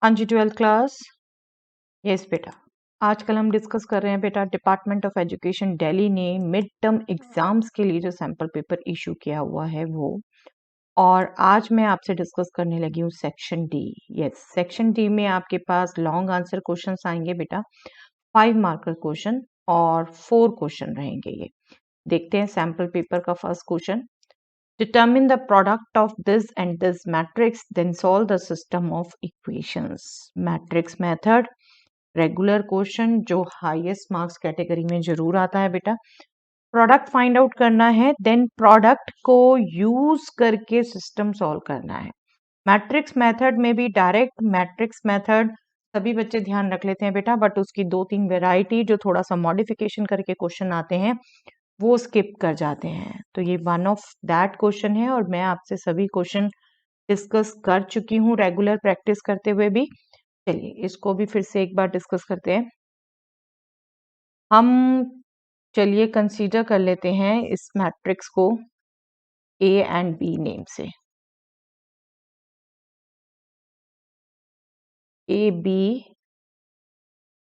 हाँ जी, 12th class. Yes बेटा, आजकल हम डिस्कस कर रहे हैं बेटा, डिपार्टमेंट ऑफ एजुकेशन दिल्ली ने मिड टर्म एग्जाम्स के लिए जो सैम्पल पेपर इशू किया हुआ है वो, और आज मैं आपसे डिस्कस करने लगी हूँ section D. Yes, section D में आपके पास लॉन्ग आंसर क्वेश्चंस आएंगे बेटा, 5 मार्कर क्वेश्चन और 4 क्वेश्चन रहेंगे। ये देखते हैं सैम्पल पेपर का first question. Determine the product of this and this matrix, then solve the system of equations. Matrix method, regular question जो हाईएस्ट मार्क्स कैटेगरी में जरूर आता है बेटा। प्रोडक्ट फाइंड आउट करना है, देन प्रोडक्ट को यूज करके सिस्टम सॉल्व करना है। मैट्रिक्स मेथड में भी डायरेक्ट मैट्रिक्स मेथड सभी बच्चे ध्यान रख लेते हैं बेटा, बट उसकी 2-3 वेराइटी जो थोड़ा सा मॉडिफिकेशन करके क्वेश्चन आते हैं वो स्किप कर जाते हैं। तो ये वन ऑफ दैट क्वेश्चन है, और मैं आपसे सभी क्वेश्चन डिस्कस कर चुकी हूँ रेगुलर प्रैक्टिस करते हुए भी। चलिए इसको भी फिर से एक बार डिस्कस करते हैं हम। चलिए कंसीडर कर लेते हैं इस मैट्रिक्स को ए एंड बी नेम से। ए बी,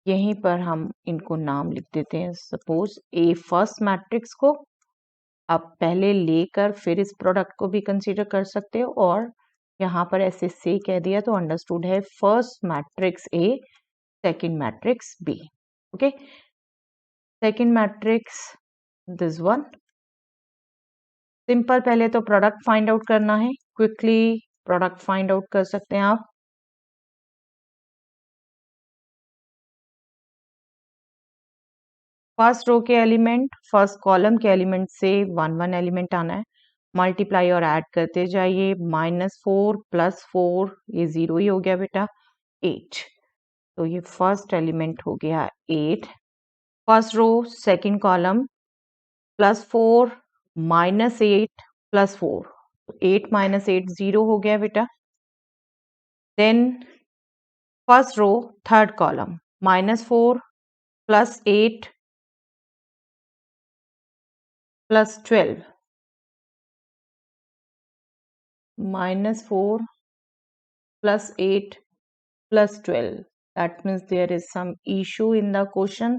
यहीं पर हम इनको नाम लिख देते हैं। सपोज ए फर्स्ट मैट्रिक्स को आप पहले लेकर फिर इस प्रोडक्ट को भी कंसीडर कर सकते हो, और यहाँ पर ऐसे से कह दिया तो अंडरस्टूड है first matrix A, second matrix B. Okay, second matrix this one. Simple, पहले तो प्रोडक्ट फाइंड आउट करना है। क्विकली प्रोडक्ट फाइंड आउट कर सकते हैं आप। फर्स्ट रो के एलिमेंट, फर्स्ट कॉलम के एलिमेंट से 1-1 एलिमेंट आना है। मल्टीप्लाई और ऐड करते जाइए। -4 + 4, ये 0 ही हो गया बेटा, 8। तो ये फर्स्ट एलिमेंट हो गया 8। फर्स्ट रो सेकंड कॉलम, +4 -8 + 4, 8 - 8 0 हो गया बेटा। Then first row third column, -4 + 8 + 12, -4 + 8 + 12, that means there is some issue in the question।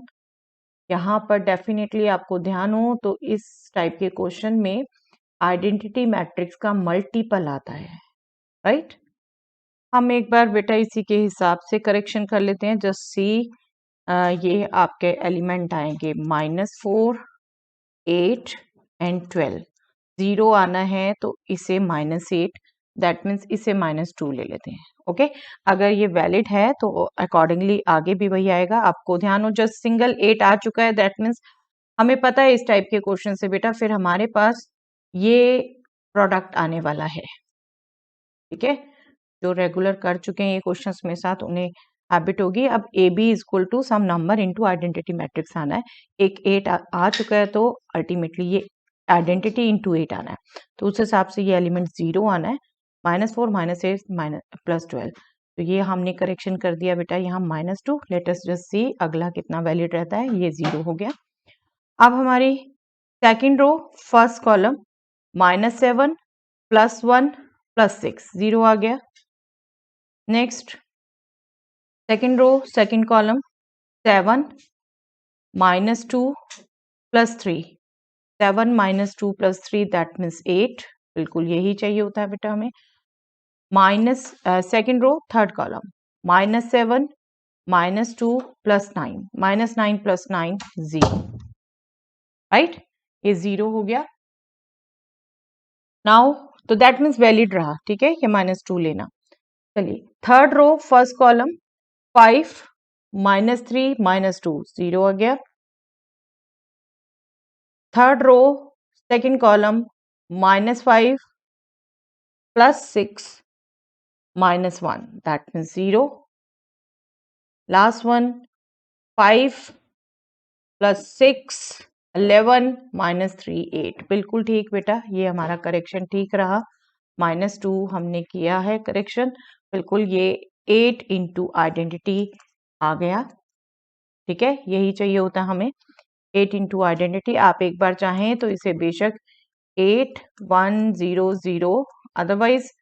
यहाँ पर डेफिनेटली आपको ध्यान हो तो इस टाइप के क्वेश्चन में आइडेंटिटी मैट्रिक्स का मल्टीपल आता है, राइट। हम एक बार बेटा इसी के हिसाब से करेक्शन कर लेते हैं। जस्ट सी, ये आपके एलिमेंट आएंगे -4, 8 एंड 12। 0 आना है तो इसे -8, दैट मीन्स इसे -2 ले लेते हैं। ओके, अगर ये वैलिड है तो अकॉर्डिंगली आगे भी वही आएगा। आपको ध्यान हो, जस्ट सिंगल 8 आ चुका है, दैट मीन्स हमें पता है इस टाइप के क्वेश्चन से बेटा फिर हमारे पास ये प्रोडक्ट आने वाला है। ठीक है, जो रेगुलर कर चुके हैं ये क्वेश्चंस मेरे साथ उन्हें हैबिट होगी। अब A B is equal to some number into identity matrix आना है। एक 8 आ चुका है तो अल्टीमेटली ये आइडेंटिटी इनटू 8 आना है, तो उस हिसाब से ये एलिमेंट 0 आना है। -4 -8 +12, तो ये हमने करेक्शन कर दिया बेटा यहाँ -2। लेट अस जस्ट सी अगला कितना वैलिड रहता है। ये 0 हो गया। अब हमारी सेकंड रो फर्स्ट कॉलम, -7 + 1 + 6, 0 आ गया। Next second row second column, 7 -2 + 3, 7 -2 + 3, that means 8। बिल्कुल यही चाहिए होता है बेटा हमें। Second row third column, -7 -2 + 9, -9 + 9 0, right. ये 0 हो गया नाउ, तो दैट मीन्स वैलिड रहा। ठीक है, ये -2 लेना। चलिए थर्ड रो फर्स्ट कॉलम, 5 -3 -2, 0 आ गया। Third row second column, -5 + 6 -1, that means 0. Last one, 5 + 6 11 -3 8, बिल्कुल ठीक बेटा, ये हमारा करेक्शन ठीक रहा। -2 हमने किया है करेक्शन, बिल्कुल ये 8 इंटू आइडेंटिटी आ गया। ठीक है, यही चाहिए होता हमें, 8 इंटू आइडेंटिटी। आप एक बार चाहें तो इसे बेशक 8 1 0 0, अदरवाइज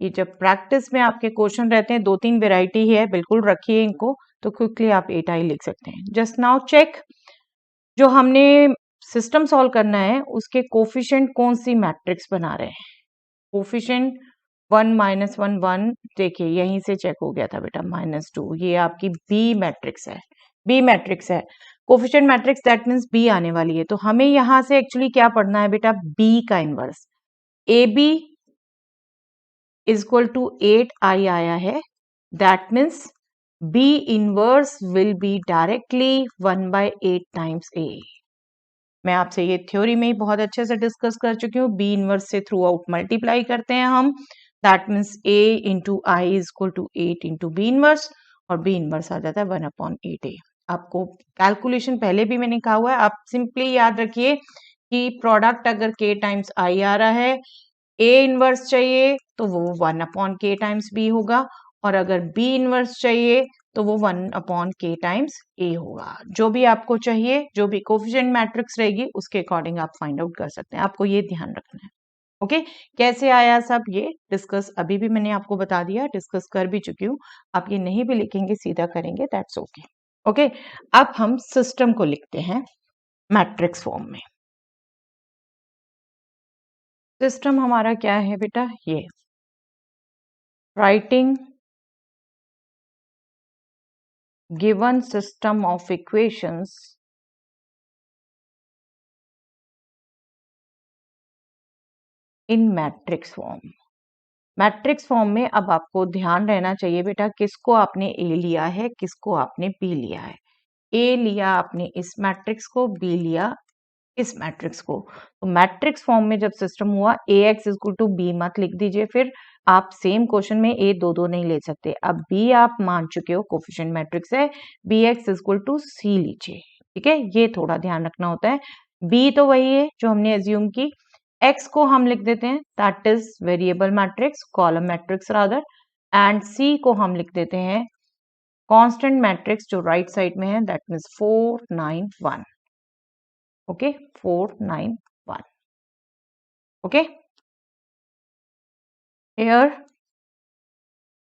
ये जब प्रैक्टिस में आपके क्वेश्चन रहते हैं, 2-3 वैरायटी है, बिल्कुल रखिए इनको, तो क्विकली आप 8 आई लिख सकते हैं। जस्ट नाउ चेक, जो हमने सिस्टम सॉल्व करना है उसके कोफिशिएंट कौन सी मैट्रिक्स बना रहे हैं। कोफिशिएंट 1 -1 1, देखिए यहीं से चेक हो गया था बेटा, -2, ये आपकी बी मैट्रिक्स है, बी मैट्रिक्स है। Coefficient matrix that means B आने वाली है, तो हमें यहाँ से एक्चुअली क्या पढ़ना है बेटा, बी का inverse. A B is equal to 8 I आया है, that means B inverse will be directly 1/8 times A. मैं आपसे ये थ्योरी में ही बहुत अच्छे से डिस्कस कर चुकी हूँ, बी इनवर्स से थ्रू आउट मल्टीप्लाई करते हैं हम, that means A into I is equal to 8 into B inverse, और बी इनवर्स आ जाता है 1/8 ए। आपको कैलकुलेशन पहले भी मैंने कहा हुआ है, आप सिंपली याद रखिए कि प्रोडक्ट अगर के टाइम्स आई आ रहा है, ए इनवर्स चाहिए तो वो 1/k टाइम्स बी होगा, और अगर बी इनवर्स चाहिए तो वो 1/k टाइम्स ए होगा। जो भी आपको चाहिए, जो भी कोफिशिएंट मैट्रिक्स रहेगी उसके अकॉर्डिंग आप फाइंड आउट कर सकते हैं, आपको ये ध्यान रखना है। ओके, कैसे आया सब ये डिस्कस अभी भी मैंने आपको बता दिया, डिस्कस कर भी चुकी हूँ। आप ये नहीं भी लिखेंगे, सीधा करेंगे, दैट्स ओके। ओके, अब हम सिस्टम को लिखते हैं मैट्रिक्स फॉर्म में। सिस्टम हमारा क्या है बेटा, ये writing given system of equations in matrix form। Matrix form में अब आपको ध्यान रहना चाहिए बेटा, किसको आपने ए लिया है, किसको आपने बी लिया है। ए लिया आपने इस मैट्रिक्स को, बी लिया इस मैट्रिक्स को। तो मैट्रिक्स फॉर्म में जब सिस्टम हुआ, ए एक्स इक्वल टू बी मत लिख दीजिए, फिर आप सेम क्वेश्चन में ए दो नहीं ले सकते। अब बी आप मान चुके हो कोफिशिएंट मैट्रिक्स है, बी एक्स इक्वल टू सी लीजिए, ठीक है, ये थोड़ा ध्यान रखना होता है। बी तो वही है जो हमने एज्यूम की, एक्स को हम लिख देते हैं that is variable matrix, column matrix rather, and C को हम लिख देते हैं कांस्टेंट मैट्रिक्स जो राइट साइड में है, that means 4 9 1। Okay, 4 9 1। Okay, here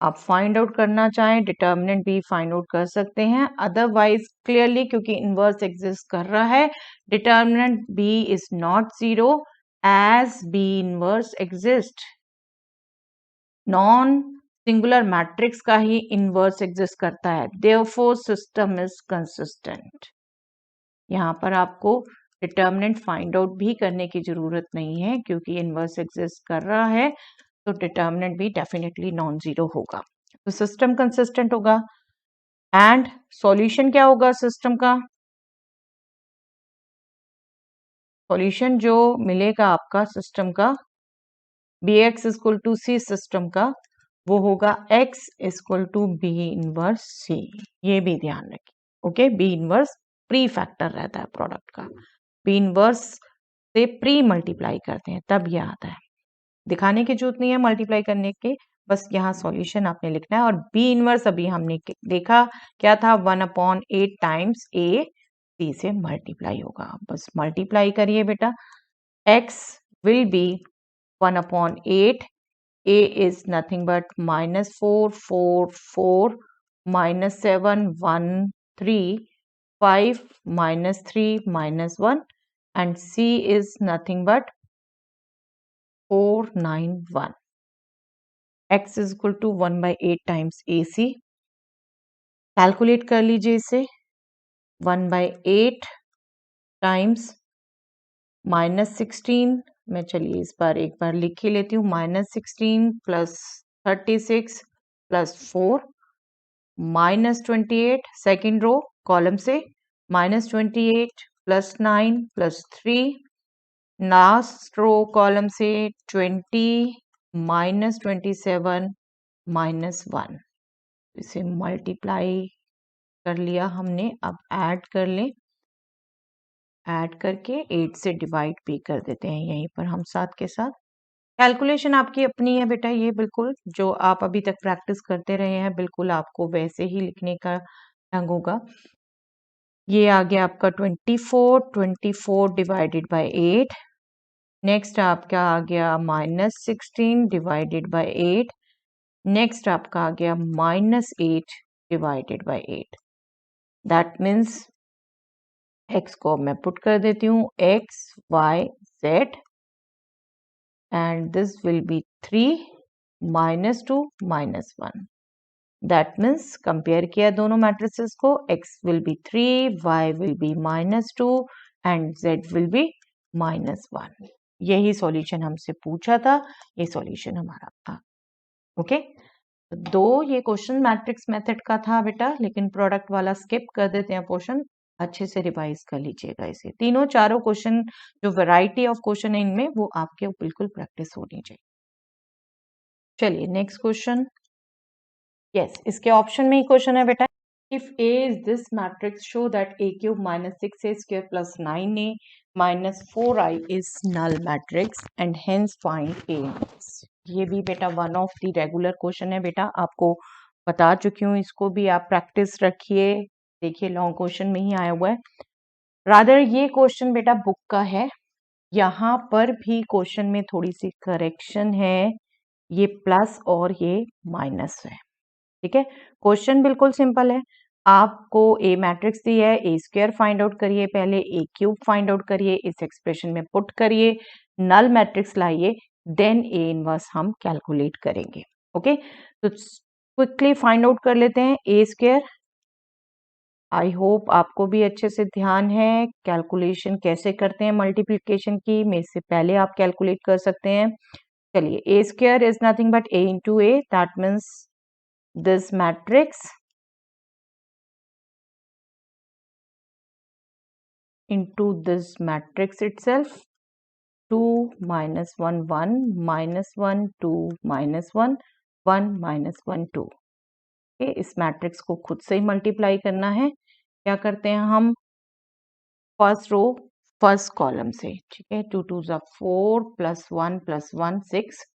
आप फाइंड आउट करना चाहें डिटर्मिनेंट भी फाइंड आउट कर सकते हैं, अदरवाइज क्लियरली क्योंकि इनवर्स एग्जिस्ट कर रहा है, determinant B is not 0 as B inverse exist. Non singular matrix का ही इनवर्स एग्जिस्ट करता है, देयरफॉर सिस्टम इज कंसिस्टेंट। यहाँ पर आपको डिटर्मिनेंट फाइंड आउट भी करने की जरूरत नहीं है, क्योंकि इनवर्स एग्जिस्ट कर रहा है तो डिटर्मिनेंट भी डेफिनेटली नॉन जीरो होगा, तो सिस्टम कंसिस्टेंट होगा। एंड सॉल्यूशन क्या होगा सिस्टम का, सॉल्यूशन जो मिलेगा आपका सिस्टम का, B X equal to C system का, वो होगा X equal to B inverse C. ये भी ध्यान रखिए। Okay, B inverse pre factor रहता है प्रोडक्ट का, बी इनवर्स से प्री मल्टीप्लाई करते हैं तब ये आता है, दिखाने की जरूरत नहीं है मल्टीप्लाई करने के, बस यहाँ सॉल्यूशन आपने लिखना है। और बी इनवर्स अभी हमने देखा क्या था, 1/8 टाइम्स ए सी से मल्टीप्लाई होगा, बस मल्टीप्लाई करिए बेटा, x will be 1/8, a is nothing but -4 4 4 -7 1 3 5 -3 -1, and c is nothing but 4 9 1। x is equal to 1/8 times AC। Calculate कर लीजिए इसे, 1/8 टाइम्स -16, मैं चलिए इस बार एक बार लिख ही लेती हूँ, -16 plus 36 plus 4 -28, second row column से, -28 plus 9 plus 3, last row column से 20 -27 -1। इसे मल्टीप्लाई कर लिया हमने, अब ऐड कर लें, ऐड करके 8 से डिवाइड भी कर देते हैं यहीं पर हम साथ के साथ। कैलकुलेशन आपकी अपनी है बेटा, ये बिल्कुल जो आप अभी तक प्रैक्टिस करते रहे हैं बिल्कुल आपको वैसे ही लिखने का ढंग होगा। ये आ गया आपका 24 डिवाइडेड बाय 8, नेक्स्ट आपका आ गया -16 डिवाइडेड बाय 8, नेक्स्ट आपका आ गया -8 divided by 8। That means x को मैं पुट कर देती हूँ x y z and this will be 3 -2 -1. That means compare किया दोनों मैट्रिसेस को, x will be 3, y will be -2 and z will be -1. यही सॉल्यूशन हमसे पूछा था, ये सॉल्यूशन हमारा था। ओके, दो ये क्वेश्चन मैट्रिक्स मेथड का था बेटा, लेकिन प्रोडक्ट वाला स्किप कर देते हैं पोर्शन, अच्छे से रिवाइज कर लीजिएगा इसे। तीनों चारों क्वेश्चन जो वैरायटी ऑफ क्वेश्चन है इनमें, वो आपके बिल्कुल प्रैक्टिस होनी चाहिए। चलिए नेक्स्ट क्वेश्चन। यस, इसके ऑप्शन में ही क्वेश्चन है बेटा। If A is this matrix, show that A cube minus 6A square plus 9A minus 4I is null matrix and hence find A inverse. ये भी बेटा one of the regular question है बेटा, आपको बता चुकी हूँ, इसको भी आप प्रैक्टिस रखिए। देखिए लॉन्ग क्वेश्चन में ही आया हुआ है। रादर ये क्वेश्चन बेटा बुक का है, यहाँ पर भी क्वेश्चन में थोड़ी सी करेक्शन है, ये प्लस और ये माइनस है। ठीक है, क्वेश्चन बिल्कुल सिंपल है। आपको ए मैट्रिक्स दी है, ए स्क्वायर फाइंड आउट करिए, पहले ए क्यूब फाइंड आउट करिए, इस एक्सप्रेशन में पुट करिए, नल मैट्रिक्स लाइए, देन ए इनवर्स हम कैलकुलेट करेंगे। ओके, तो क्विकली फाइंड आउट कर लेते हैं ए स्क्वायर। आई होप आपको भी अच्छे से ध्यान है कैलकुलेशन कैसे करते हैं मल्टीप्लिकेशन की, मेरे से पहले आप कैलकुलेट कर सकते हैं। चलिए, A square is nothing but A into A, that means this matrix into this matrix itself, 2 -1 1 -1 2 -1 1 -1 2। okay, इस मैट्रिक्स को खुद से ही मल्टीप्लाई करना है। क्या करते हैं हम, फर्स्ट रो फर्स्ट कॉलम से, ठीक है, 2 2 4 +1 +1 6।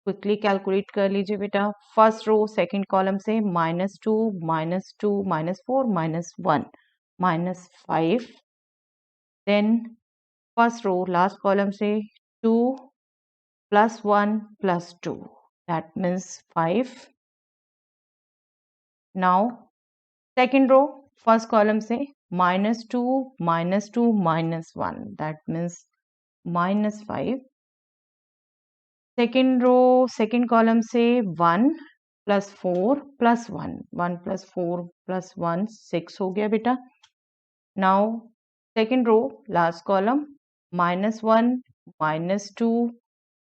क्विकली कैलकुलेट कर लीजिए बेटा। फर्स्ट रो सेकंड कॉलम से -2 -2 -4 -1 -5, then first row last column से 2 +1 +2, that means 5। Now second row first column से -2 -2 -1, that means -5। Second row second column से 1 +4 +1, 1 +4 +1 6 हो गया बेटा। Now second row last column -1 -2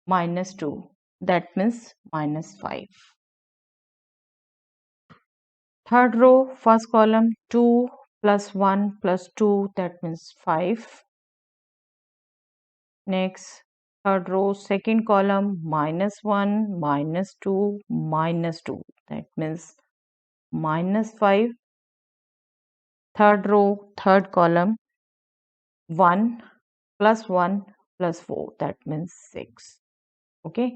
-2, that means -5। Third row first column 2 +1 +2, that means 5। Next third row second column -1 -2 -2, that means -5। third row third column 1 +1 +4, that means 6। okay,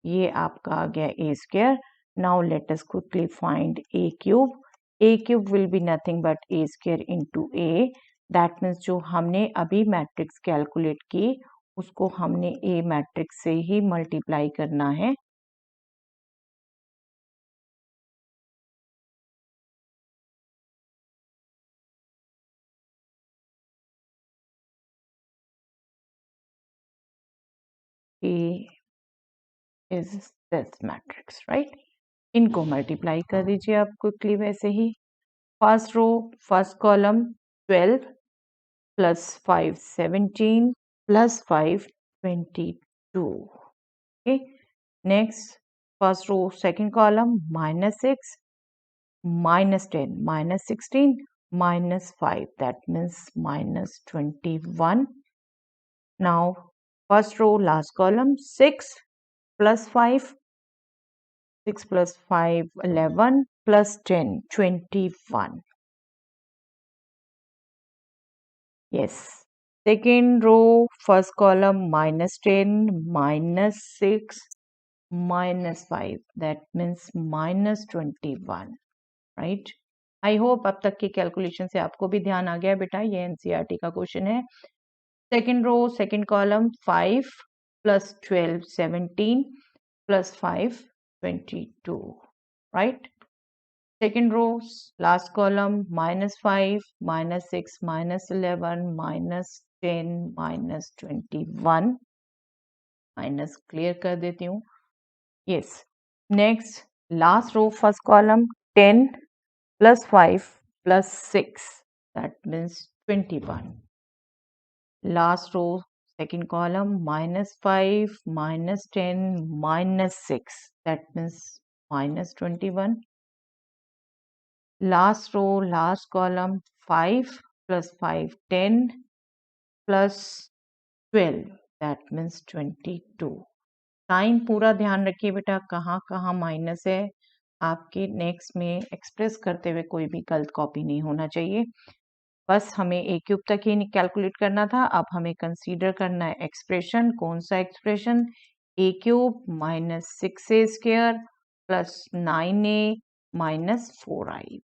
ये आपका आ गया a square। now let us quickly find a cube। a cube will be nothing but a square into a, that means जो हमने अभी matrix calculate की उसको हमने ए matrix से ही मल्टीप्लाई करना है। A is this matrix, right. इनको मल्टीप्लाई कर दीजिए आप क्विकली वैसे ही। First row first column 12 +5 17 +5 22। Okay, next first row second column -6 -10 -16 -5, that means -21। now first row last column 6 + 5 6 + 5 11 + 10 21। yes, second row first column -10 -6 -5, that means -21, right। I hope अब तक की calculation से आपको भी ध्यान आ गया बेटा, ये एनसीईआरटी का क्वेश्चन है। Second row, second column, 5 plus 12, 17 plus 5, 22, right? Second row, last column, minus 5, minus 6, minus 11, minus 10, minus 21. Minus clear कर देती हूँ. Yes. Next, last row, first column, 10 plus 5 plus 6. That means 21. Last row, second column, minus 5, minus 10, minus 6. That means minus 21. Last row, last column, 5 plus 5, 10 plus 12. That means 22. Sign पूरा ध्यान रखिए बेटा, कहाँ कहाँ minus है. आपके नेक्स्ट में express करते हुए कोई भी गलत कॉपी नहीं होना चाहिए. बस हमें ए क्यूब तक ही कैलकुलेट करना था. अब हमें कंसीडर करना है एक्सप्रेशन. कौन सा expression? A cube minus 6a² plus 9a minus 4i.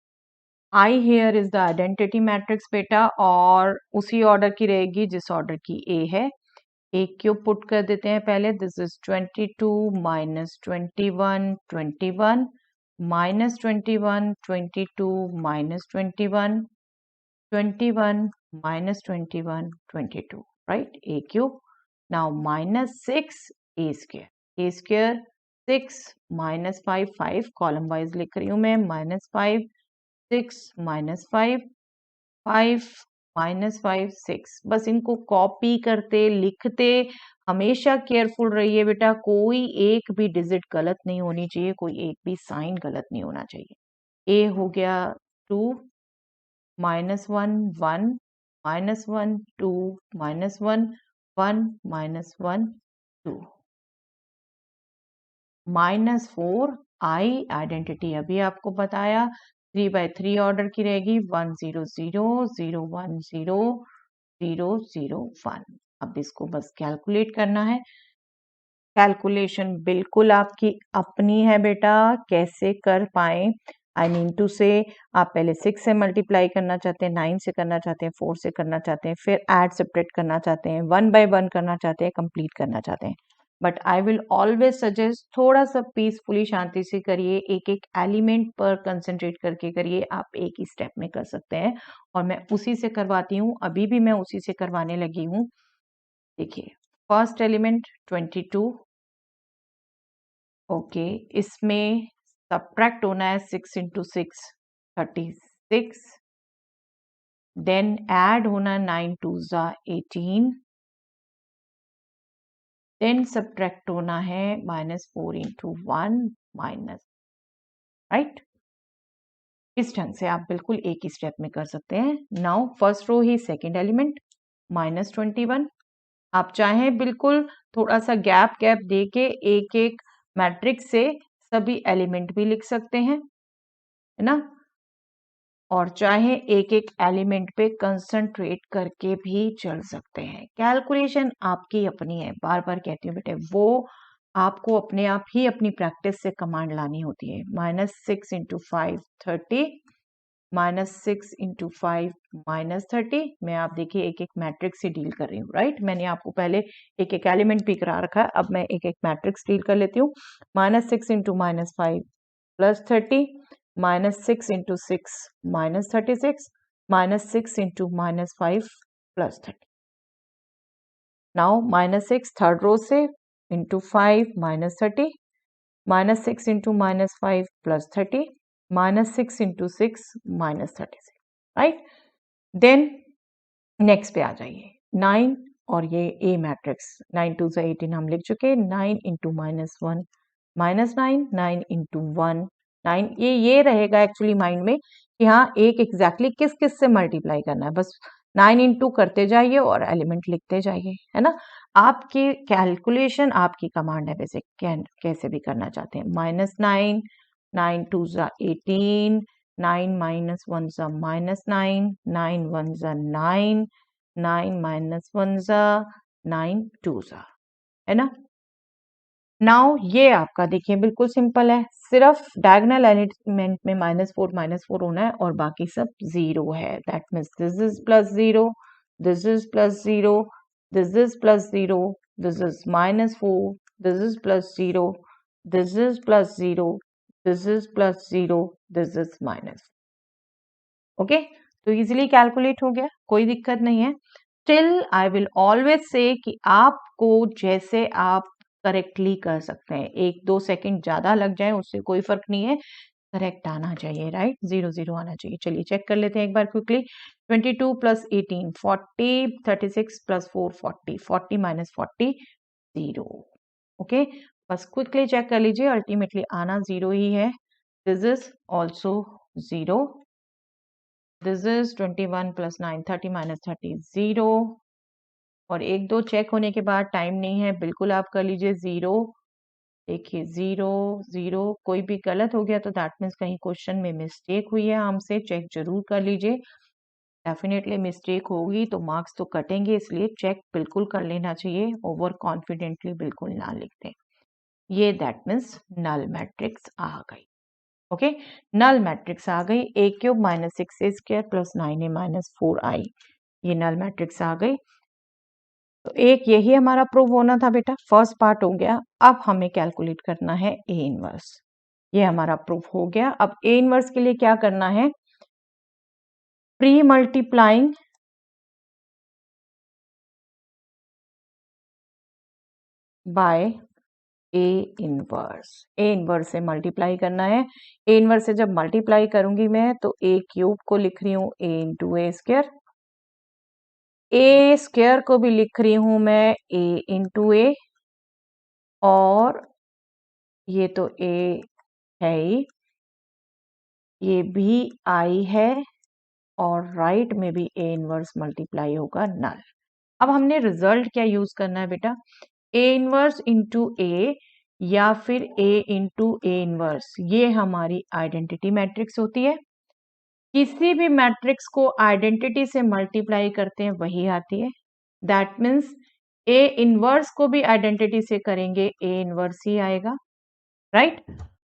I here is the identity matrix बेटा, और उसी ऑर्डर की रहेगी जिस ऑर्डर की ए है. ए क्यूब पुट कर देते हैं पहले. This is 22 minus 21, 21 minus 21, 22 minus 21, 21 minus 21, 22, right? A cube. Now minus 6 a square. A square 6 minus 5, 5 column wise लिख रही हूँ मैं. minus 5, 6 minus 5, 5 minus 5, 6. बस इनको कॉपी करते लिखते हमेशा केयरफुल रहिए बेटा. कोई एक भी डिजिट गलत नहीं होनी चाहिए, कोई एक भी साइन गलत नहीं होना चाहिए. ए हो गया 2, minus 1, 1, minus 1, 2, minus 1, 1, minus 1, 2. minus 4, I identity अभी आपको बताया. 3 by 3 ऑर्डर की रहेगी. 1 0 0 0 1 0 0 0 1. अब इसको बस कैलकुलेट करना है. कैलकुलेशन बिल्कुल आपकी अपनी है बेटा, कैसे कर पाए. आई मीन टू से आप पहले 6 से मल्टीप्लाई करना चाहते हैं, 9 से करना चाहते हैं, 4 से करना चाहते हैं, फिर ऐड सेपरेट करना चाहते हैं, 1 by 1 करना चाहते हैं, कंप्लीट करना चाहते हैं. But I will always suggest थोड़ा सा पीसफुली शांति से करिए. एक एक एलिमेंट पर कंसंट्रेट करके करिए. आप एक ही स्टेप में कर सकते हैं, और मैं उसी से करवाती हूँ. अभी भी मैं उसी से करवाने लगी हूँ. देखिए, फर्स्ट एलिमेंट 22. ओके, इसमें सब्ट्रैक्ट होना है 6 into 6, 36. देन ऐड होना 9 2s 18. देन सब्ट्रैक्ट होना है -4 into 1 माइनस. राइट, इस ढंग से आप बिल्कुल एक ही स्टेप में कर सकते हैं. नाउ फर्स्ट रो ही सेकेंड एलिमेंट -21. आप चाहें बिल्कुल थोड़ा सा गैप दे के एक एक मैट्रिक्स से सभी एलिमेंट भी लिख सकते हैं, है ना. और चाहे एक एक एलिमेंट पे कंसंट्रेट करके भी चल सकते हैं. कैलकुलेशन आपकी अपनी है. बार बार कहती हूँ बेटे, वो आपको अपने आप ही अपनी प्रैक्टिस से कमांड लानी होती है. -6 into 5 30, -6 into 5 -30. मैं आप देखिए एक एक मैट्रिक्स से डील कर रही हूँ. राइट, मैंने आपको पहले एक एक एलिमेंट भी करा रखा है. अब मैं एक एक मैट्रिक्स डील कर लेती हूँ. -6 into -5 +30, -6 into 6 -36, -6 into -5 +30. Now -6 third row से into 5 -30, -6 into -5 +30, -6 into 6 -36. Right, then next पे आ जाइए. 9 और ये ए मैट्रिक्स 9 2 18 हम लिख चुके. 9 into -1 -9, 9 into 1 9. ये रहेगा एक्चुअली माइंड में कि हाँ एक एग्जैक्टली किस किस से मल्टीप्लाई करना है. बस 9 into करते जाइए और एलिमेंट लिखते जाइए, है ना. आपकी कैलकुलेशन आपकी कमांड है, वैसे कैसे भी करना चाहते हैं. -9, 9 2s 18, 9 minus 1s -9, 9 1s 9, 9 minus 1s 9 2s, है ना. नाउ ये आपका देखिए बिल्कुल सिंपल है. सिर्फ डायगोनल एलिमेंट में -4 होना है और बाकी सब 0 है. That means this is +0, this is +0, this is plus 0, this is minus 4, this is plus 0, this is plus 0, this is plus 0, this is minus. Okay, तो इजीली कैलकुलेट हो गया, कोई दिक्कत नहीं है. Still I will always say कि आपको जैसे आप करेक्टली कर सकते हैं, 1-2 सेकंड ज्यादा लग जाए उससे कोई फर्क नहीं है, करेक्ट आना चाहिए, राइट, 0 0 आना चाहिए. चलिए चेक कर लेते हैं एक बार quickly. 22 plus 18 40, 36 plus 4 40, 40 minus 40 0. Okay, बस क्विकली चेक कर लीजिए, अल्टीमेटली आना 0 ही है. This is also 0. This is 21 plus 9 30 minus 30 0. और 1-2 चेक होने के बाद टाइम नहीं है, बिल्कुल आप कर लीजिए 0. देखिए 0 0, कोई भी गलत हो गया तो दैट मीन्स कहीं क्वेश्चन में मिस्टेक हुई है, हमसे चेक जरूर कर लीजिए. डेफिनेटली मिस्टेक होगी तो मार्क्स तो कटेंगे, इसलिए चेक बिल्कुल कर लेना चाहिए, ओवर कॉन्फिडेंटली बिल्कुल ना लिखते. ये दैट मीन्स नल मैट्रिक्स आ गई. ओके, नल मैट्रिक्स आ गई. a cube minus 6a square plus 9a minus 4i, ये नल मैट्रिक्स आ गई. तो एक यही हमारा प्रूव होना था बेटा, फर्स्ट पार्ट हो गया. अब हमें कैलकुलेट करना है ए इनवर्स. ये हमारा प्रूफ हो गया. अब ए इनवर्स के लिए क्या करना है, pre multiplying by A inverse. A inverse से मल्टीप्लाई करना है. ए इनवर्स से जब मल्टीप्लाई करूंगी मैं तो ए क्यूब को लिख रही हूं ए into A square, A square को भी लिख रही हूं मैं ए इंटू ए, और ये तो ए है ही, ये भी आई है, और राइट में भी ए इनवर्स मल्टीप्लाई होगा नल. अब हमने रिजल्ट क्या यूज करना है बेटा, ए इनवर्स इंटू ए या फिर ए इंटू ए इनवर्स, ये हमारी आइडेंटिटी मैट्रिक्स होती है. किसी भी मैट्रिक्स को आइडेंटिटी से मल्टीप्लाई करते हैं वही आती है. दैट मीन्स ए इनवर्स को भी आइडेंटिटी से करेंगे ए इनवर्स ही आएगा, राइट.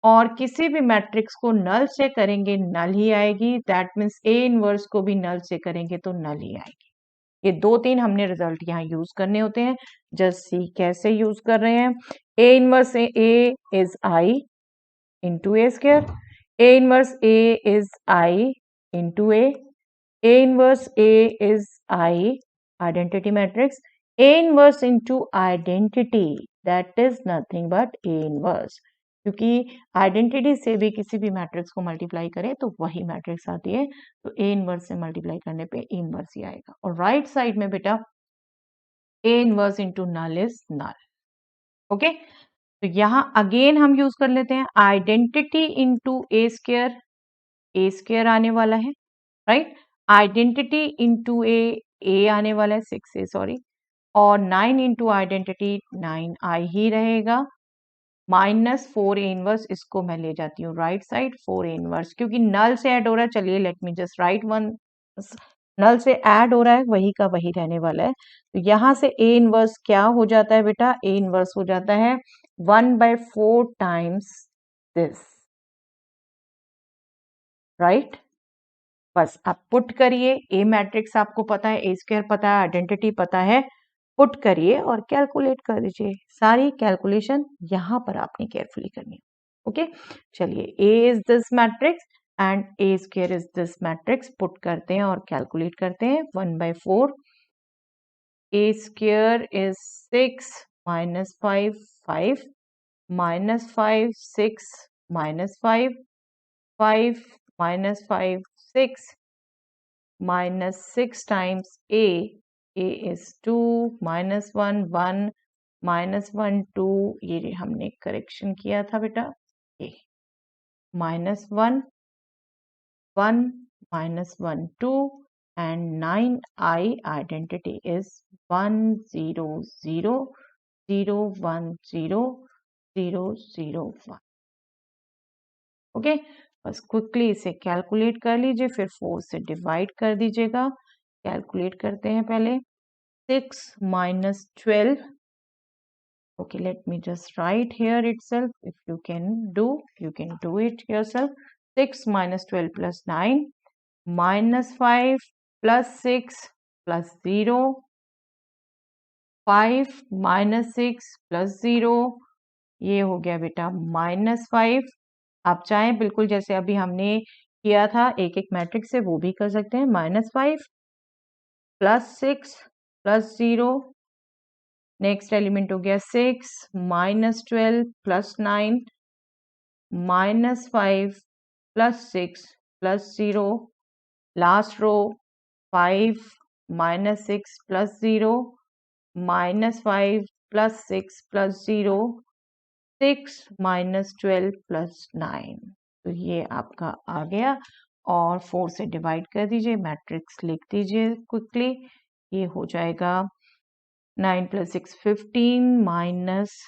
और किसी भी मैट्रिक्स को नल से करेंगे नल ही आएगी. दैट मीन्स ए इनवर्स को भी नल से करेंगे तो नल ही आएगी. ये 2-3 हमने रिजल्ट यहाँ यूज करने होते हैं. जस्ट सी कैसे यूज कर रहे हैं. A inverse A is I into A square, A inverse A is I into A inverse A is I, identity matrix. A inverse into identity, that is nothing but A inverse, क्योंकि identity से भी किसी भी matrix को multiply करें तो वही matrix आती है. तो ए इनवर्स से मल्टीप्लाई करने पे ए इनवर्स ही आएगा. और राइट साइड में बेटा A inverse into null is null. Okay, तो यहां अगेन हम यूज कर लेते हैं identity into A square, A square आने वाला है, राइट. आइडेंटिटी इंटू ए आने वाला है 6a सॉरी, और 9 इंटू आइडेंटिटी 9i ही रहेगा. माइनस 4 ए इनवर्स, इसको मैं ले जाती हूँ राइट साइड 4 ए इनवर्स, क्योंकि नल से ऐड हो रहा है. चलिए let me just write one, null से ऐड हो रहा है वही का वही रहने वाला है. तो यहां से ए इनवर्स क्या हो जाता है बेटा, ए इनवर्स हो जाता है 1/4 टाइम्स दिस, राइट. बस आप पुट करिए, ए मैट्रिक्स आपको पता है, ए स्क्वायर पता है, आइडेंटिटी पता है, पुट करिए और कैलकुलेट कर दीजिए. सारी कैलकुलेशन यहाँ पर आपने केयरफुली करनी है. ओके, चलिए A is this matrix and A square is this matrix, put करते हैं और कैलकुलेट करते हैं. 1/4 A square is 6 minus 5 5 minus 5 6 minus 5 5 minus 5 6 minus 6 times a is 2 minus 1 1 minus 1 2, ये हमने करेक्शन किया था बेटा, a minus 1 1 minus 1 2 and 9i identity is 1 0 0 0 1 0 0 0 1. Okay, बस क्विकली इसे कैलकुलेट कर लीजिए, फिर 4 से डिवाइड कर दीजिएगा. कैलकुलेट करते हैं पहले. 6 minus 12. Okay, let me just write here itself. If you can do it yourself. 6 minus 12 plus 9 minus 5 plus 6 plus 0 5 minus 6 plus 0, ये हो गया बेटा -5। आप चाहें बिल्कुल जैसे अभी हमने किया था एक एक मैट्रिक्स से वो भी कर सकते हैं। -5 प्लस 6 प्लस 0, नेक्स्ट एलिमेंट हो गया 6 -12 plus 9 -5 plus 6 plus 0, last row 5 -6 plus 0 -5 plus 6 plus 0 6 -12 plus 9। तो ये आपका आ गया और 4 से डिवाइड कर दीजिए, मैट्रिक्स लिख दीजिए क्विकली। ये हो जाएगा 9 प्लस 6 15 माइनस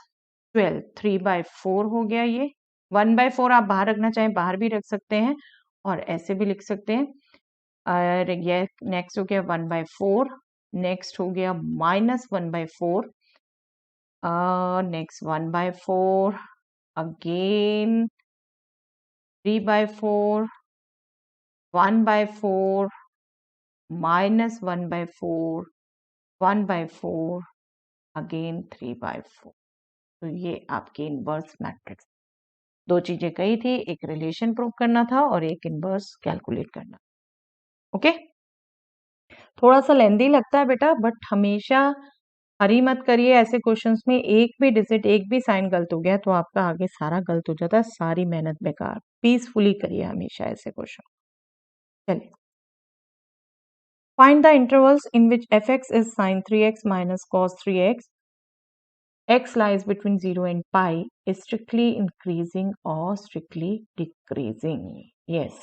12 3/4 हो गया। ये 1/4 आप बाहर रखना चाहें बाहर भी रख सकते हैं और ऐसे भी लिख सकते हैं। और ये नेक्स्ट हो गया 1/4, नेक्स्ट हो गया -1/4, नेक्स्ट 1/4, अगेन 3/4, 1/4, -1/4, 1/4, अगेन 3/4। तो ये आपके इनवर्स मैट्रिक्स। दो चीजें कही थी, एक रिलेशन प्रूव करना था और एक इनवर्स कैलकुलेट करना। ओके, थोड़ा सा लेंदी लगता है बेटा, बट हमेशा हरी मत करिए ऐसे क्वेश्चंस में। एक भी डिजिट एक भी साइन गलत हो गया तो आपका आगे सारा गलत हो जाता है, सारी मेहनत बेकार। पीसफुली करिए हमेशा ऐसे क्वेश्चन। चलिए, find the intervals in which fx is sin 3x minus cos 3x, x lies between 0 and pi, is strictly increasing or strictly decreasing. Yes,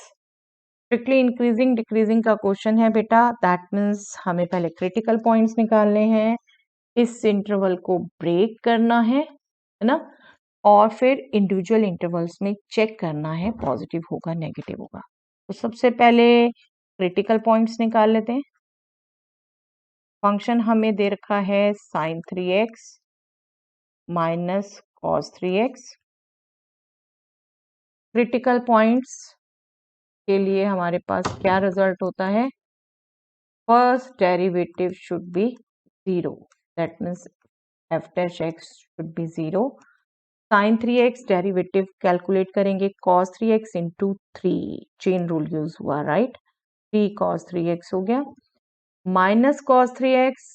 strictly increasing decreasing का क्वेश्चन है बेटा। दैट मीन्स हमें पहले critical points निकालने हैं, इस interval को break करना है ना, और फिर इंडिविजुअल इंटरवल्स में चेक करना है पॉजिटिव होगा नेगेटिव होगा। तो सबसे पहले क्रिटिकल पॉइंट्स निकाल लेते हैं। फंक्शन हमें दे रखा है sin 3x minus cos 3x। Critical points के लिए हमारे पास क्या रिजल्ट होता है? First derivative should be 0, that means f dash x should be 0। sin 3x derivative calculate करेंगे cos 3x into 3, chain rule use हुआ, राइट? 3 cos 3x हो गया, minus cos 3x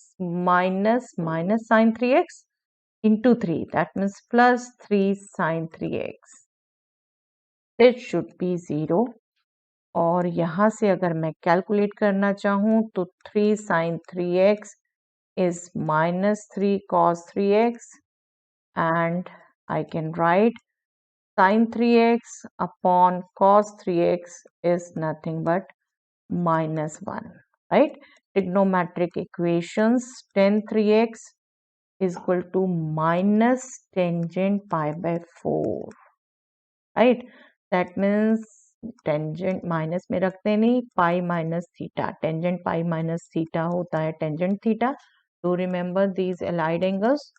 minus minus sin 3x into 3, that means plus 3 sin 3x, it should be 0। और यहाँ से अगर मैं calculate करना चाहूँ तो 3 sin 3x is minus 3 cos 3x, and I can write sin 3x upon cos 3x is nothing but -1, right? Trigonometric equations, tan 3x is equal to minus tangent pi by 4, right? That means tangent minus में रखते नहीं, pi minus theta, tangent pi minus theta होता है tangent theta. To remember these allied angles,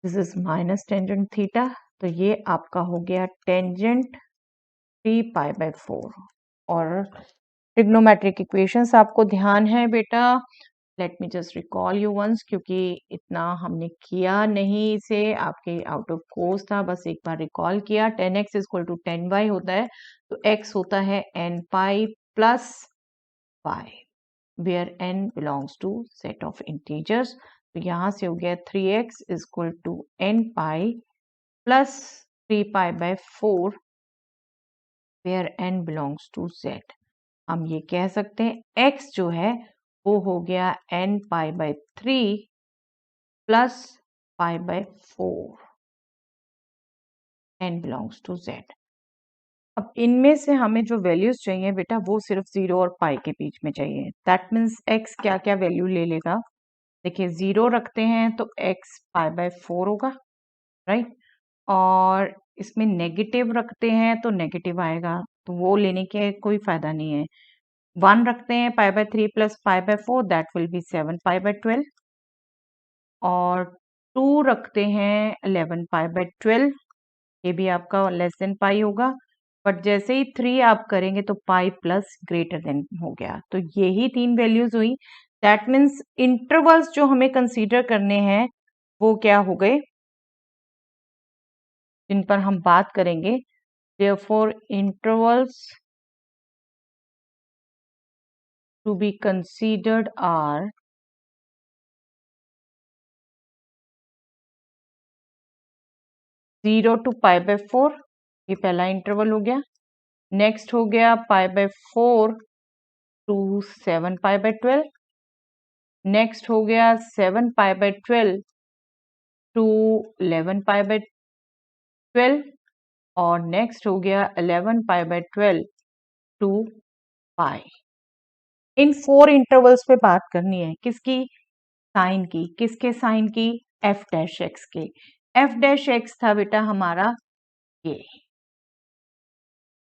this is minus tangent theta. तो ये आपका हो गया टेंजेंट 3 पाई बाय 4। और ट्रिग्नोमेट्रिक इक्वेशंस आपको ध्यान है बेटा, let me just recall you once, क्योंकि इतना हमने किया नहीं इसे, आपके आउट ऑफ कोर्स था, बस एक बार रिकॉल किया। 10x इक्वल टू 10y होता है, तो x होता है n pi plus y, where n belongs to set of integers. तो यहाँ से हो गया 3x equal to n pi plus 3 pi by 4, where n belongs to z। हम ये कह सकते हैं x जो है वो हो गया n pi by 3 plus pi by 4, n belongs to z। अब इनमें से हमें जो वैल्यूज चाहिए बेटा वो सिर्फ 0 और पाई के बीच में चाहिए। दैट मीन्स x क्या क्या वैल्यू ले लेगा? देखिए 0 रखते हैं तो x पाई बाय 4 होगा, राइट? और इसमें नेगेटिव रखते हैं तो नेगेटिव आएगा, तो वो लेने के कोई फायदा नहीं है। 1 रखते हैं पाई by 3 plus pi by 4, that will be 7 pi by 12। और 2 रखते हैं 11 पाई बाय 12, ये भी आपका लेस देन पाई होगा। बट जैसे ही 3 आप करेंगे तो पाई प्लस ग्रेटर देन हो गया। तो यही तीन वैल्यूज हुई, दैट मीन्स इंटरवल्स जो हमें कंसीडर करने हैं वो क्या हो गए, जिन पर हम बात करेंगे। Therefore intervals to be considered are 0 to π/4, ये पहला इंटरवल हो गया। नेक्स्ट हो गया π/4 to 7π/12। नेक्स्ट हो गया 7π/12 to 11π/12 और नेक्स्ट हो गया 11π/12 टू पाई। इन 4 इंटरवल्स पे बात करनी है किसकी, साइन की। किसके साइन की, एफ डैश एक्स के। एफ डैश एक्स था बेटा हमारा ये,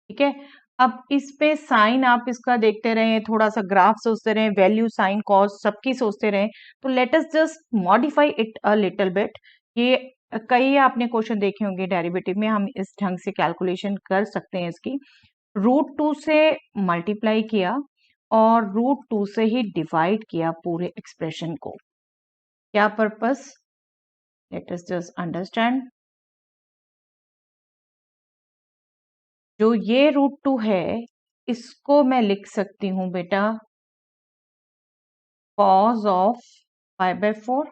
ठीक है। अब इस पे साइन आप इसका देखते रहे, थोड़ा सा ग्राफ सोचते रहे, वैल्यू साइन कॉस सबकी सोचते रहे, तो late us just modify it a little bit. ये कई आपने क्वेश्चन देखे होंगे डेरिवेटिव में, हम इस ढंग से कैलकुलेशन कर सकते हैं इसकी। √2 से मल्टीप्लाई किया और √2 से ही डिवाइड किया पूरे एक्सप्रेशन को। क्या purpose, late us just understand. जो ये √2 है इसको मैं लिख सकती हूं बेटा cos ऑफ π/4,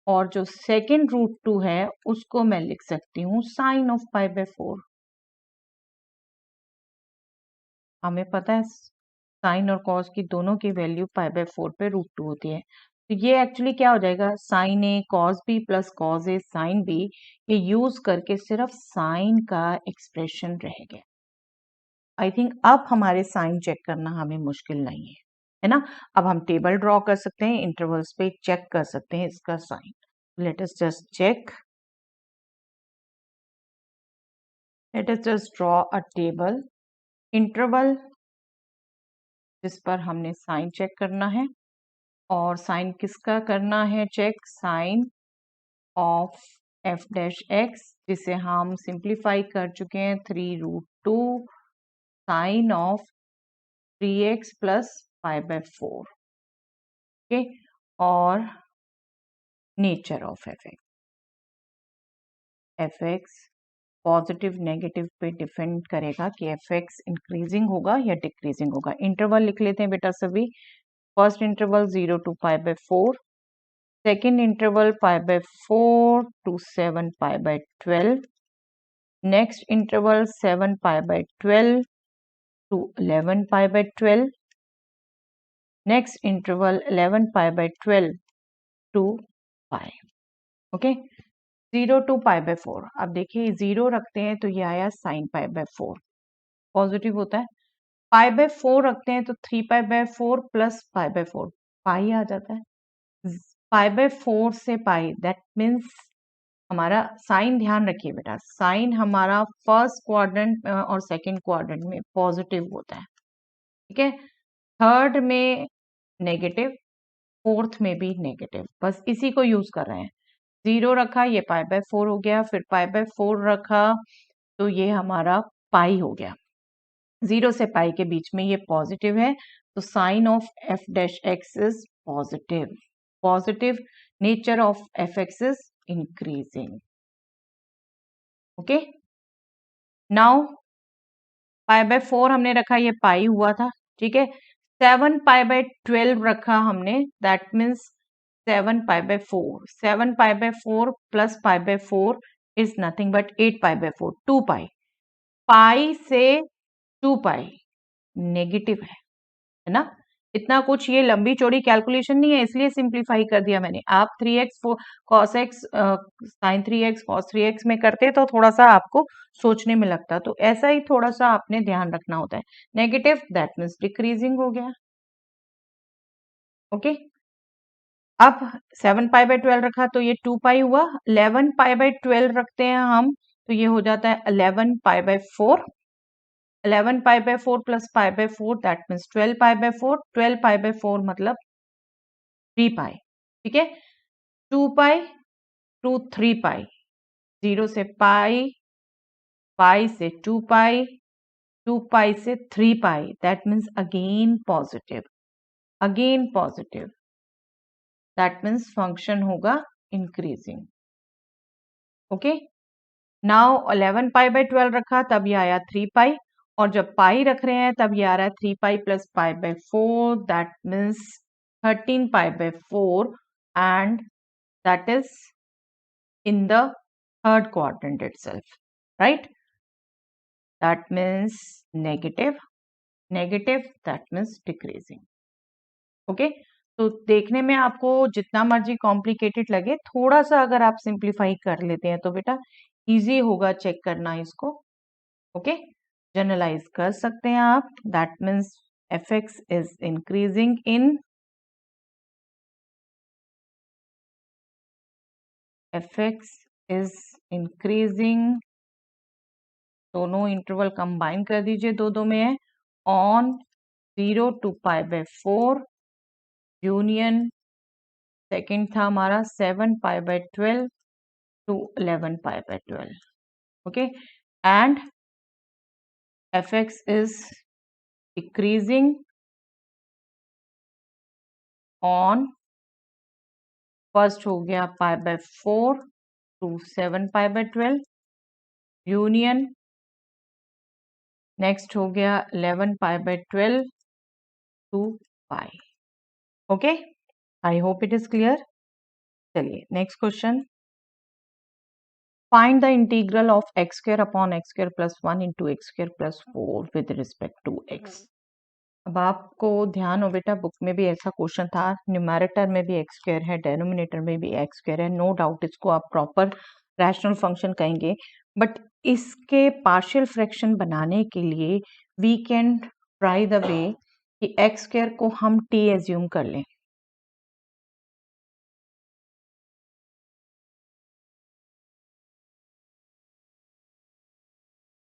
और जो सेकेंड √2 है उसको मैं लिख सकती हूँ साइन ऑफ π/4। हमें पता है साइन और कॉस की दोनों की वैल्यू π/4 पे √2 होती है, तो ये एक्चुअली क्या हो जाएगा, sign A cos B plus cos A sine B. ये यूज करके सिर्फ साइन का एक्सप्रेशन रह गया। आई थिंक अब हमारे साइन चेक करना हमें मुश्किल नहीं है ना। अब हम टेबल ड्रॉ कर सकते हैं, इंटरवल्स पे चेक कर सकते हैं इसका sign. Let us just check, let us just draw a table interval जिस पर हमने साइन चेक करना है। और साइन किसका करना है check, sign of F dash X, जिसे हम सिंप्लीफाई कर चुके हैं 3√2 sine of 3x plus π/4, okay. और nature of F X positive negative पे डिपेंड करेगा कि एफ एक्स इंक्रीजिंग होगा या डिक्रीजिंग होगा। इंटरवल लिख लेते हैं बेटा सभी। First interval 0 to π/4, second interval π/4 to 7π/12, next interval 7π/12 to 11π/12, next interval 11π/12 to pi, okay. 0 to π/4, अब देखिए 0 रखते हैं तो ये आया साइन π/4, पॉजिटिव होता है। π/4 रखते हैं तो 3π/4 प्लस π/4 पाई आ जाता है। π/4 से पाई, दैट मीन्स हमारा साइन, ध्यान रखिए बेटा, साइन हमारा फर्स्ट क्वाड्रेंट और सेकंड क्वाड्रेंट में पॉजिटिव होता है, ठीक है। थर्ड में नेगेटिव, फोर्थ में भी नेगेटिव, बस इसी को यूज कर रहे हैं। 0 रखा ये π/4 हो गया, फिर π/4 रखा तो ये हमारा पाई हो गया। 0 से पाई के बीच में ये पॉजिटिव है, तो sign of F dash X is positive. Positive nature of F X is increasing, okay. Now π/4 हमने रखा, ये पाई हुआ था, ठीक है। 7π/12 रखा हमने, that means 7π/4, 7π/4 plus π/4 is nothing but 8π/4, 2 pi. Pi से 2 पाई नेगेटिव है ना। इतना कुछ ये लंबी चौड़ी कैलकुलेशन नहीं है, इसलिए सिंप्लीफाई कर दिया मैंने। आप 3x cos x sin 3x cos 3x में करते तो थोड़ा सा आपको सोचने में लगता, तो ऐसा ही थोड़ा सा आपने ध्यान रखना होता है। नेगेटिव दैट मीन्स डिक्रीजिंग हो गया, ओके। अब 7π/12 रखा तो ये 2 पाई हुआ। 11π/12 रखते हैं हम तो ये हो जाता है 11π/4। 11π/4 प्लस π/4 दैट मीन्स 12π/4। 12π/4 मतलब 3 पाई, ठीक है। 2 पाई टू 3 पाई, 0 से पाई, पाई से 2 पाई, 2 पाई से 3 pi, that means again positive. Again positive, that means function होगा increasing. Okay, now 11 pi by 12 रखा तब ये आया 3 पाई, और जब पाई रख रहे हैं तब ये आ रहा है 3 pi plus pi by 4, that means 13 pi by 4, and that is in the third quadrant itself, right? That means negative, negative, that means decreasing. Okay, तो देखने में आपको जितना मर्जी कॉम्प्लिकेटेड लगे, थोड़ा सा अगर आप सिंप्लीफाई कर लेते हैं तो बेटा इजी होगा चेक करना इसको। ओके, जनरलाइज कर सकते हैं आप, that means fx is increasing in fx is increasing, दोनों इंटरवल कंबाइन कर दीजिए, दो में है, on 0 to pi by 4 union, second था हमारा 7 पाई by 12 to 11 pi by 12। Okay, and fx is decreasing on, first हो गया pi by 4 to 7 pi by 12 union, next हो गया 11 pi by 12 to pi. Okay, I hope it is clear. चलिए next question, find the integral of X square upon x square plus 1 into X square plus 4 with respect to X. अब आपको ध्यान हो बेटा, book में भी ऐसा question था, न्यूमरेटर में भी एक्स स्क्वायर है, डेनोमिनेटर में भी एक्स स्क्वायर है, नो डाउट इसको आप प्रॉपर रैशनल फंक्शन कहेंगे, बट इसके पार्शियल फ्रैक्शन बनाने के लिए we can try the way कि एक्स स्क्वायर को हम टी एज्यूम कर लें।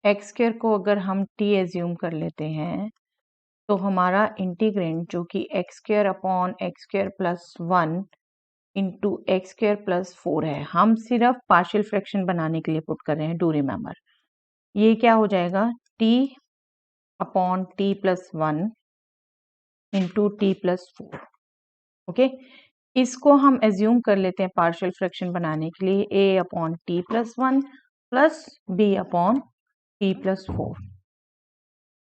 एक्स स्क्वायर को अगर हम टी एज्यूम कर लेते हैं तो हमारा इंटीग्रेंड जो कि x square upon x square plus 1 into X square plus 4 है, हम सिर्फ पार्शियल फ्रैक्शन बनाने के लिए पुट कर रहे हैं, डू रिमेम्बर। ये क्या हो जाएगा, T upon T plus 1 into T plus 4। Okay, इसको हम एज्यूम कर लेते हैं पार्शियल फ्रैक्शन बनाने के लिए A upon T plus 1 plus B upon T plus 4।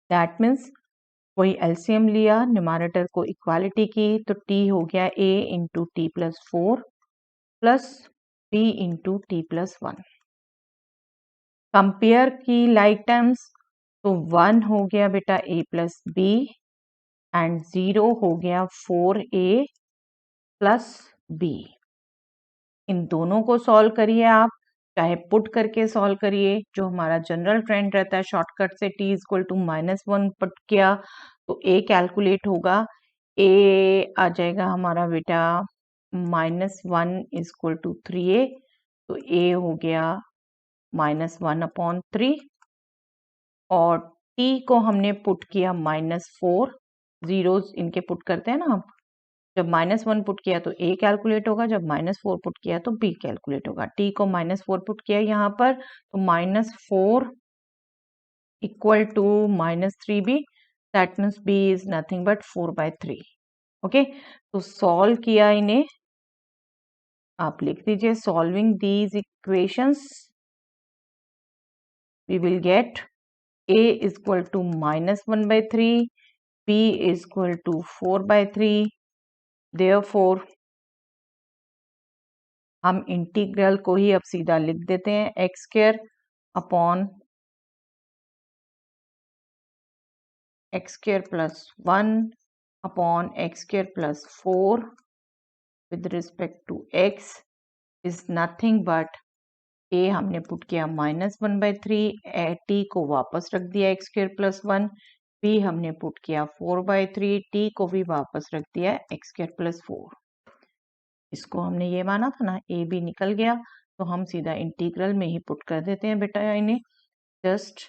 That means कोई एलसीएम लिया, न्यूमरेटर को इक्वालिटी की, तो टी हो गया A into T plus 4 plus B into T plus 1। Compare की लाइक टर्म्स, तो 1 हो गया बेटा ए प्लस बी एंड 0 हो गया 4a प्लस बी। इन दोनों को सॉल्व करिए आप, चाहे पुट करके सॉल्व करिए, जो हमारा जनरल ट्रेंड रहता है शॉर्टकट से t इक्वल टू -1 पुट किया तो a कैलकुलेट होगा, a आ जाएगा हमारा बेटा -1 इक्वल टू 3a, तो a हो गया -1 अपॉन 3, और t को हमने पुट किया -4, जीरोस इनके पुट करते हैं ना हम, जब -1 पुट किया तो a कैलकुलेट होगा, जब -4 पुट किया तो b कैलकुलेट होगा। t को -4 पुट किया यहाँ पर, तो -4 equal to -3b, that means b is nothing but 4/3। Okay, तो सॉल्व किया इन्हें, आप लिख दीजिए, solving these equations we will get a equal to -1/3, b equal to 4/3। Therefore हम इंटीग्रल को ही अब सीधा लिख देते हैं, x square upon x square plus 1 upon x square plus 4 with respect to x is nothing but a हमने put किया -1/3, t को वापस रख दिया एक्स स्क्वायर प्लस 1, b हमने पुट किया 4/3, t को भी वापस रख दिया एक्स स्क्वायर प्लस 4। इसको हमने ये माना था ना, ए बी निकल गया, तो हम सीधा इंटीग्रल में ही पुट कर देते हैं बेटा इन्हें, just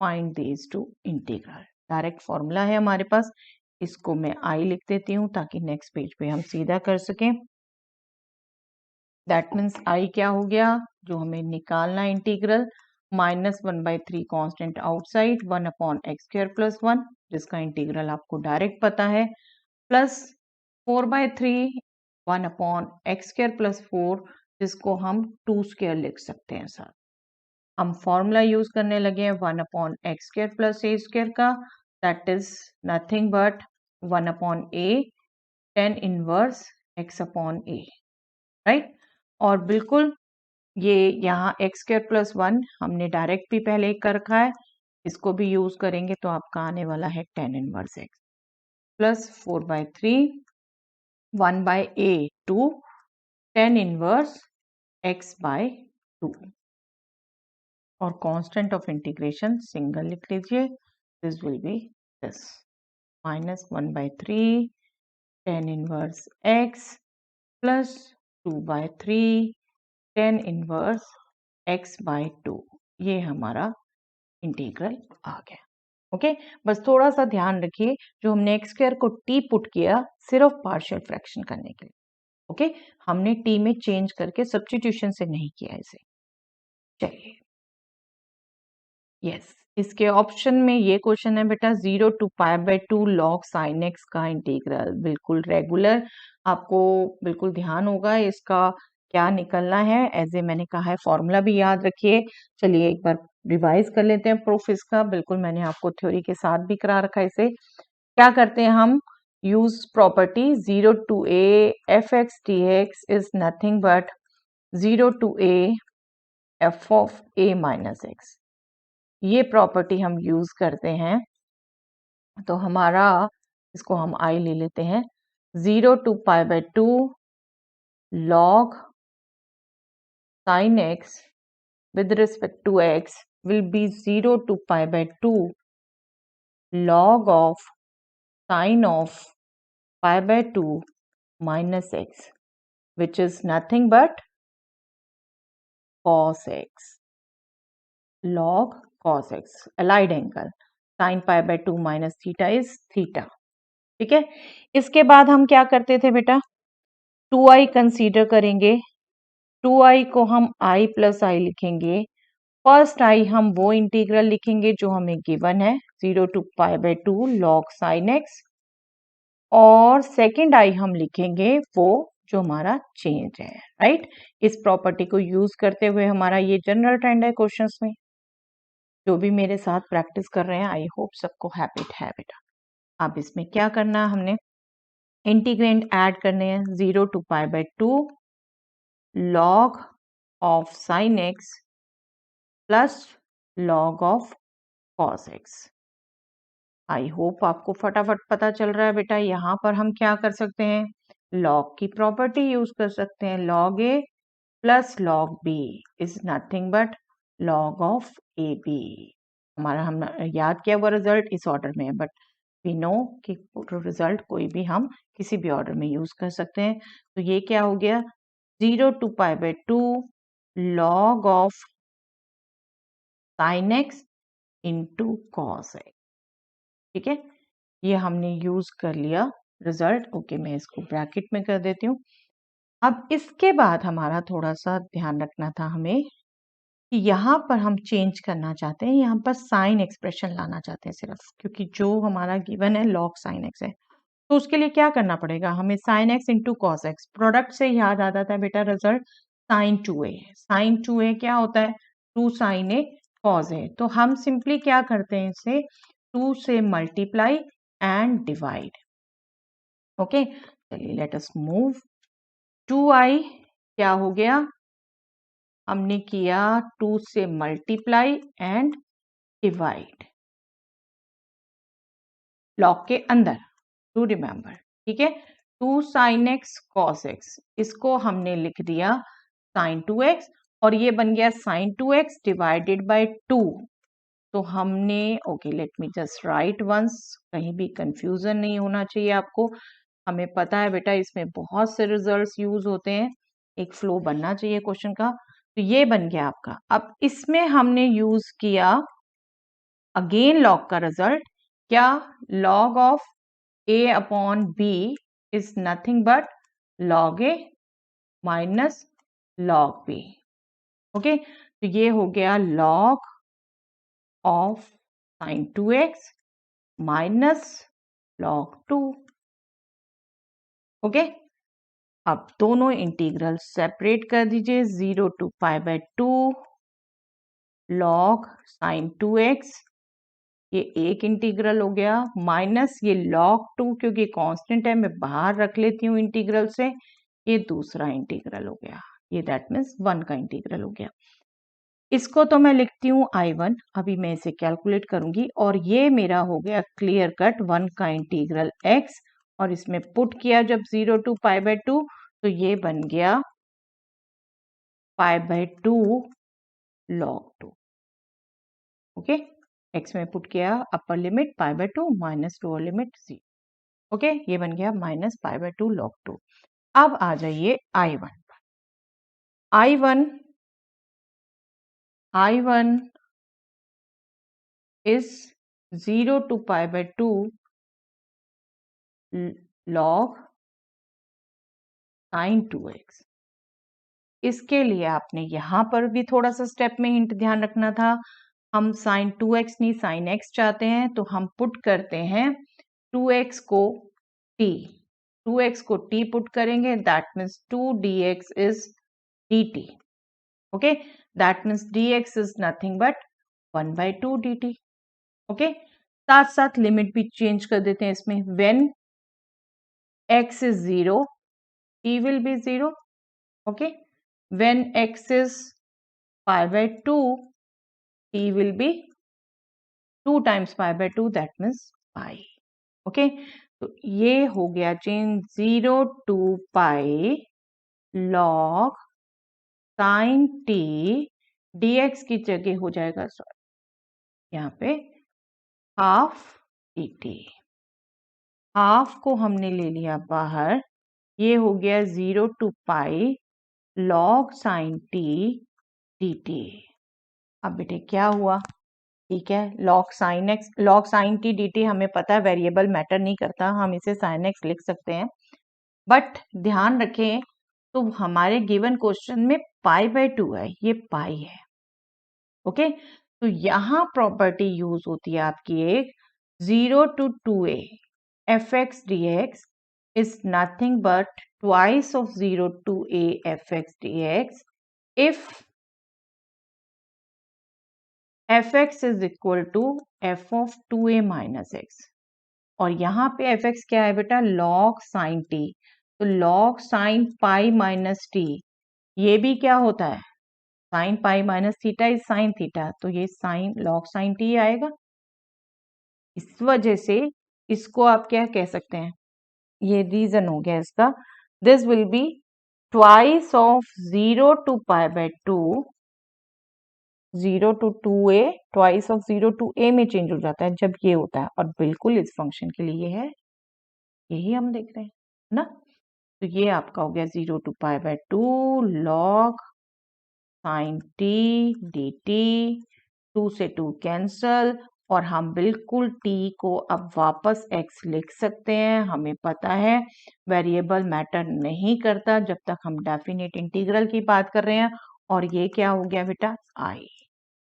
find these two integral, direct formula है हमारे पास, इसको मैं आई लिख देती हूँ ताकि नेक्स्ट पेज पे हम सीधा कर सकें। दैट मीन्स आई क्या हो गया, जो हमें निकालना integral, -1/3 constant outside, 1 upon x square plus 1, जिसका इंटीग्रल आपको डायरेक्ट पता है, प्लस 4/3 1/x² प्लस 4, जिसको हम 2² लिख सकते हैं सर। हम फॉर्मूला यूज करने लगे हैं 1/x² प्लस a² का, that is nothing but 1/a tan inverse x/a, right. और बिल्कुल ये यहाँ x² प्लस 1 हमने डायरेक्ट भी पहले कर रखा है, इसको भी यूज करेंगे तो आपका आने वाला है tan inverse x plus 4/3 1/a 2 tan inverse x/2 और कांस्टेंट ऑफ इंटीग्रेशन सिंगल लिख लीजिए, this will be this minus 1/3 tan inverse x plus 2/3 tan inverse x/2, ये हमारा इंटीग्रल आ गया। ओके, बस थोड़ा सा ध्यान रखिए, जो हमने x² को t पुट किया सिर्फ पार्शियल फ्रैक्शन करने के लिए, ओके, हमने t में चेंज करके सब्स्टिट्यूशन से नहीं किया इसे। चलिए, यस, इसके ऑप्शन में ये क्वेश्चन है बेटा 0 to π/2 log sin x का इंटीग्रल, बिल्कुल रेगुलर, आपको बिल्कुल ध्यान होगा इसका क्या निकलना है। एज ए मैंने कहा है फॉर्मूला भी याद रखिए। चलिए एक बार रिवाइज कर लेते हैं प्रूफ इसका, बिल्कुल मैंने आपको थ्योरी के साथ भी करा रखा है इसे। क्या करते हैं हम, use property 0 to a f(x) dx is nothing but 0 to a f of a minus x, ये प्रॉपर्टी हम यूज करते हैं। तो हमारा, इसको हम i ले लेते हैं, 0 to π/2 log sin x with respect to x will be 0 to π/2 log of sin of π/2 minus x, which is nothing but cos x, log cos x, allied angle, sin π/2 minus theta is theta, ठीक है। इसके बाद हम क्या करते थे बेटा, 2i consider करेंगे, 2i को हम i प्लस i लिखेंगे। फर्स्ट i हम वो इंटीग्रल लिखेंगे जो हमें गिवन है 0 to π/2 log sin x, और सेकेंड i हम लिखेंगे वो जो हमारा चेंज है, राइट। इस प्रॉपर्टी को यूज करते हुए हमारा ये जनरल ट्रेंड है क्वेश्चंस में। जो भी मेरे साथ प्रैक्टिस कर रहे हैं, आई होप सबको हैबिट है बेटा। अब इसमें क्या करना, हमने इंटीग्रेंड ऐड करने हैं, 0 to π/2 log of sin x plus log of cos x। I hope आपको फटाफट पता चल रहा है बेटा। यहाँ पर हम क्या कर सकते हैं, log की प्रॉपर्टी यूज कर सकते हैं, log a plus log b is nothing but log of ab। हमारा हम याद किया हुआ रिजल्ट इस ऑर्डर में है, बट वी नो कि रिजल्ट कोई भी हम किसी भी ऑर्डर में यूज कर सकते हैं। तो ये क्या हो गया, 0 to π/2 log of sin x into cos x, ठीक है। ये हमने यूज कर लिया रिजल्ट, ओके, मैं इसको ब्रैकेट में कर देती हूँ। अब इसके बाद हमारा थोड़ा सा ध्यान रखना था हमें कि यहाँ पर हम चेंज करना चाहते हैं, यहाँ पर साइन एक्सप्रेशन लाना चाहते हैं सिर्फ, क्योंकि जो हमारा गिवन है log sin x है। तो उसके लिए क्या करना पड़ेगा हमें, sin x into cos x, product से याद आ जाता है बेटा result sin 2a। sin 2a क्या होता है, 2 sin a cos a। तो हम सिंपली क्या करते हैं, इसे 2 से मल्टीप्लाई एंड डिवाइड, ओके। चलिए लेट अस मूव, 2i क्या हो गया, हमने किया 2 से मल्टीप्लाई एंड डिवाइड लॉग के अंदर, टू रिमेंबर, ठीक है। 2 sin x cos x, इसको हमने लिख दिया sin 2x, और ये बन गया sin 2x डिवाइडेड बाय 2। तो हमने, okay let me just write once, कहीं भी कंफ्यूजन नहीं होना चाहिए आपको। हमें पता है बेटा इसमें बहुत से रिजल्ट्स यूज होते हैं, एक फ्लो बनना चाहिए क्वेश्चन का। तो ये बन गया आपका। अब इसमें हमने यूज किया अगेन लॉग का रिजल्ट, क्या, log of a upon b is nothing but log a minus log b, okay. तो ये हो गया log of sin 2x minus log 2, okay, अब दोनों इंटीग्रल सेपरेट कर दीजिए, 0 to π/2 log sin 2x, ये एक इंटीग्रल हो गया, माइनस ये log 2 क्योंकि कांस्टेंट है मैं बाहर रख लेती हूँ इंटीग्रल से, ये दूसरा इंटीग्रल हो गया, ये दैट मीन्स 1 का इंटीग्रल हो गया। इसको तो मैं लिखती हूँ I1, अभी मैं इसे कैलकुलेट करूंगी, और ये मेरा हो गया क्लियर कट 1 का इंटीग्रल x, और इसमें पुट किया जब 0 to π/2 तो ये बन गया π/2 log 2। ओके, x में पुट किया upper limit π/2 minus lower limit 0। Okay, ये बन गया माइनस π/2 log 2। अब आ जाइए I1। I1 is 0 to π/2 log sin 2x। इसके लिए आपने यहां पर भी थोड़ा सा स्टेप में हिंट ध्यान रखना था, हम sin 2x नहीं sin x चाहते हैं, तो हम पुट करते हैं 2x को t, 2x को t पुट करेंगे, that means 2 dx is dt। Okay, that means dx is nothing but 1/2 dt। Okay, साथ साथ लिमिट भी चेंज कर देते हैं इसमें, when x is 0 t will be 0। Okay, when x is π/2 t will be 2 times π/2, that means pi। Okay, तो ये हो गया change 0 to pi log sin t, dx की जगह हो जाएगा सॉरी यहाँ पे हाफ dt, हाफ को हमने ले लिया बाहर, ये हो गया 0 to pi log sin t dt। अब बेटे क्या हुआ, ठीक है, log sin t dt हमें पता है वेरिएबल मैटर नहीं करता, हम इसे sin x लिख सकते हैं, बट ध्यान रखें तो हमारे गिवन क्वेश्चन में π/2 है, ये पाई है। ओके, तो यहां प्रॉपर्टी यूज होती है आपकी एक 0 to 2a fx dx is nothing but twice of 0 to a fx dx if fx is equal to f of 2a minus x। और यहाँ पे fx क्या है बेटा, log sin t, तो log sin pi minus T, ये भी क्या होता है sin pi minus theta is sin theta, तो ये sin log sin t आएगा। इस वजह से इसको आप क्या कह सकते हैं, ये रीजन हो गया इसका, this will be twice of 0 to π/2, 0 to 2a, twice of 0 to a में चेंज हो जाता है जब ये होता है, और बिल्कुल इस फंक्शन के लिए है, यही हम देख रहे हैं ना। तो ये आपका हो गया 0 to π/2 log sin t dt, 2 से 2 कैंसल, और हम बिल्कुल t को अब वापस x लिख सकते हैं, हमें पता है वेरिएबल मैटर नहीं करता जब तक हम डेफिनेट इंटीग्रल की बात कर रहे हैं, और ये क्या हो गया बेटा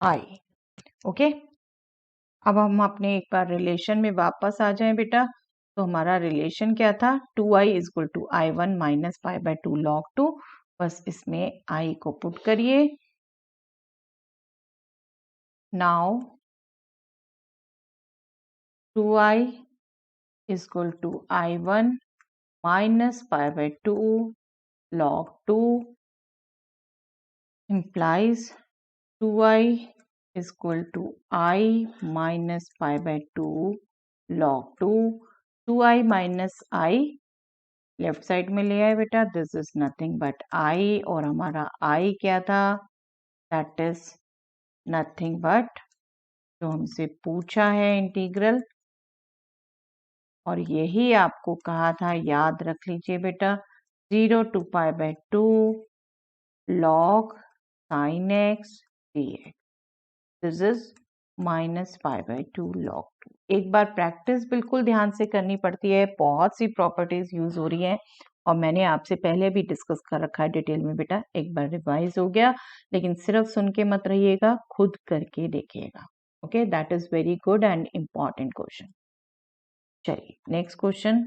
i। ओके, अब हम अपने एक बार रिलेशन में वापस आ जाएं बेटा, तो हमारा रिलेशन क्या था, 2i is equal to I1 minus π/2 log 2, बस इसमें i को पुट करिए। Now 2i is equal to I1 minus π/2 log 2 implies 2i is equal to I minus π/2 log 2, 2i minus i left side में ले आए बेटा, this is nothing but i, और हमारा i क्या था, दैट इज नथिंग बट जो हमसे पूछा है इंटीग्रल, और यही आपको कहा था, याद रख लीजिए बेटा, 0 to π/2 log sin x dx, this is minus π/2 log 2। एक बार प्रैक्टिस बिल्कुल ध्यान से करनी पड़ती है, बहुत सी प्रॉपर्टीज यूज हो रही हैं, और मैंने आपसे पहले भी डिस्कस कर रखा है डिटेल में बेटा, एक बार रिवाइज हो गया, लेकिन सिर्फ सुन के मत रहिएगा, खुद करके देखिएगा। Okay, that is very good and important question. चलिए next question,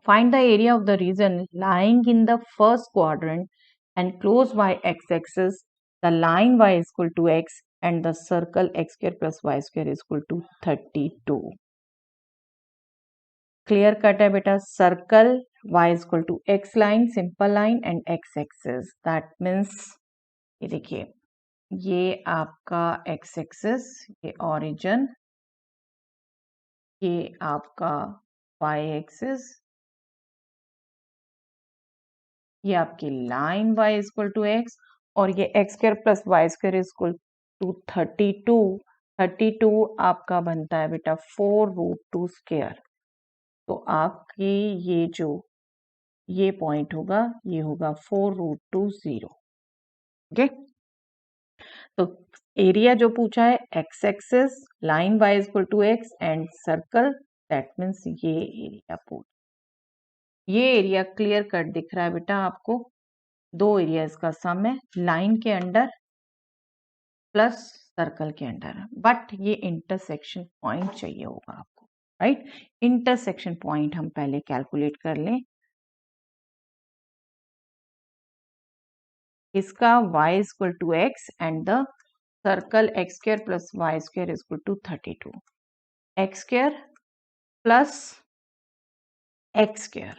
Find the area of the region lying in the first quadrant and close by x-axis. The line y is equal to x and the circle x square plus y square is equal to 32. Clear cut है बेटा. Circle y is equal to x line, simple line and x-axis. That means ये देखिए, ये आपका x-axis, ये origin, ये आपका y-axis, ये आपकी line y is equal to x और ये x square plus Y square is equal to 32. 32 आपका बनता है बेटा 4√2 स्क्वायर. तो आपकी ये जो ये पॉइंट होगा ये होगा 4√2 0. ओके, तो एरिया जो पूछा है x axis, line y is equal to x and circle, that means ये एरिया पूछा. ये एरिया क्लियर कट दिख रहा है बेटा आपको. दो एरियाज का सम है, लाइन के अंडर प्लस सर्कल के अंडर. बट ये इंटरसेक्शन पॉइंट चाहिए होगा आपको, राइट. इंटरसेक्शन पॉइंट हम पहले कैलकुलेट कर लें. इसका y is equal to x and the circle X square plus Y square is equal to 32. X square plus X square,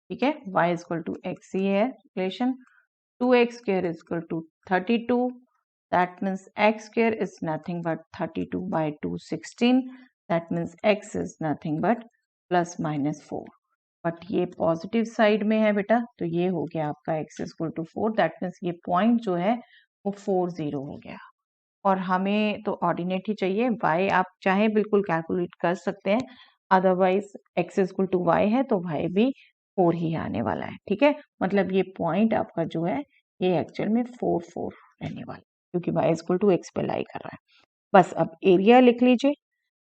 ठीक है. y is equal to X ही है relation. 2x square is equal to 32. That means x square is nothing but 32 by 2 16. That means x is nothing but plus minus 4. But ये positive side में है बेटा, तो ये हो गया आपका x is equal to 4. That means ये पॉइंट जो है वो 4 0 हो गया. और हमें तो ऑर्डिनेट ही चाहिए. y आप चाहे बिल्कुल कैलकुलेट कर सकते हैं, otherwise x is equal to y है तो y भी 4 ही आने वाला है. ठीक है, मतलब ये पॉइंट आपका जो है ये एक्चुअल में 4 4 रहने वाला है क्योंकि y is equal to x पे लाई कर रहा है. बस अब एरिया लिख लीजिए.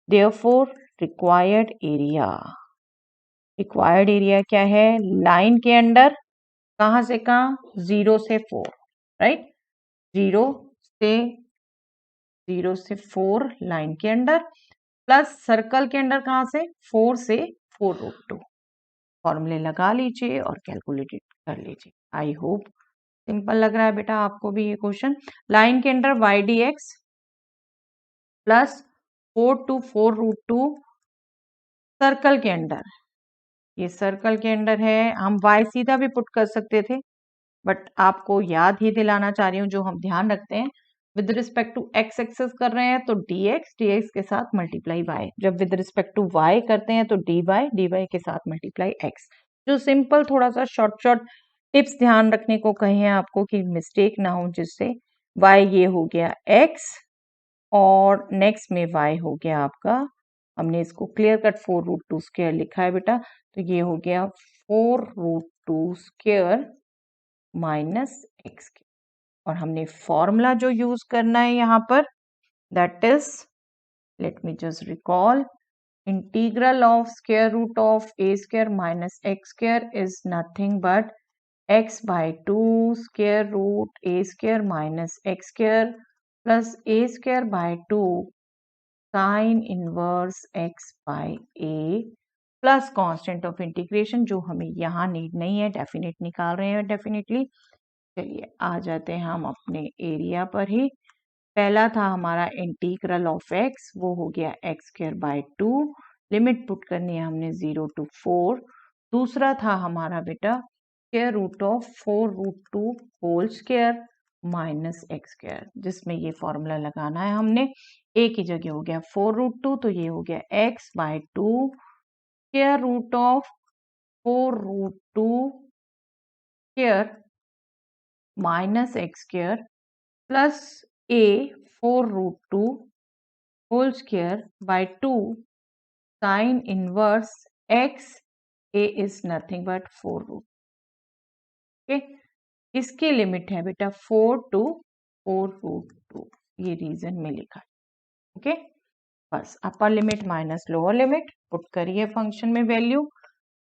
Therefore required area, required area क्या है? लाइन के अंडर कहां से कहां? 0 से 4, राइट. 0 से 4 लाइन के अंडर प्लस सर्कल के अंडर कहां से? 4 से 4√2. फॉर्मूले लगा लीजिए और कैलकुलेट कर लीजिए. आई होप सिंपल लग रहा है बेटा आपको भी ये क्वेश्चन. लाइन के under y dx plus 4 to 4√2. Circle के अंडर, ये सर्कल के अंडर है, हम y सीधा भी पुट कर सकते थे बट आपको याद ही दिलाना चाह रही हूँ जो हम ध्यान रखते हैं. With respect to x access कर रहे हैं तो dx के साथ मल्टीप्लाई y. जब विद रिस्पेक्ट टू y करते हैं तो dy के साथ मल्टीप्लाई x. जो सिंपल थोड़ा सा शॉर्ट टिप्स ध्यान रखने को कहे हैं आपको कि मिस्टेक ना हो, जिससे y ये हो गया x और नेक्स्ट में y हो गया आपका, हमने इसको क्लियर कट 4√2 स्क्वायर लिखा है बेटा, तो ये हो गया 4√2 स्क्वायर माइनस x. और हमने फॉर्मूला जो यूज करना है यहाँ पर, that is, let me just recall, integral of square root of a square minus x square is nothing but x by 2 square root a square minus x square plus a square by 2 sine inverse x by a plus constant of integration जो हमें यहाँ need नहीं है, definite निकाल रहे हैं definitely. चलिए आ जाते हैं हम अपने एरिया पर ही. पहला था हमारा इंटीग्रल ऑफ x, वो हो गया x square by 2. Limit put करनी है हमने 0 to 4. दूसरा था हमारा बेटा square root of 4√2 whole square minus x square, जिसमें ये फॉर्मूला लगाना है हमने. एक ही जगह हो गया 4√2, तो ये हो गया x by 2 square root of 4√2 square minus x square plus a 4√2 whole square by 2 sine inverse x. a is nothing but 4√2. Okay, इसकी लिमिट है बेटा 4 to 4√2. ये रीजन में लिखा है. ओके, बस upper limit minus lower limit put करिए function में वैल्यू.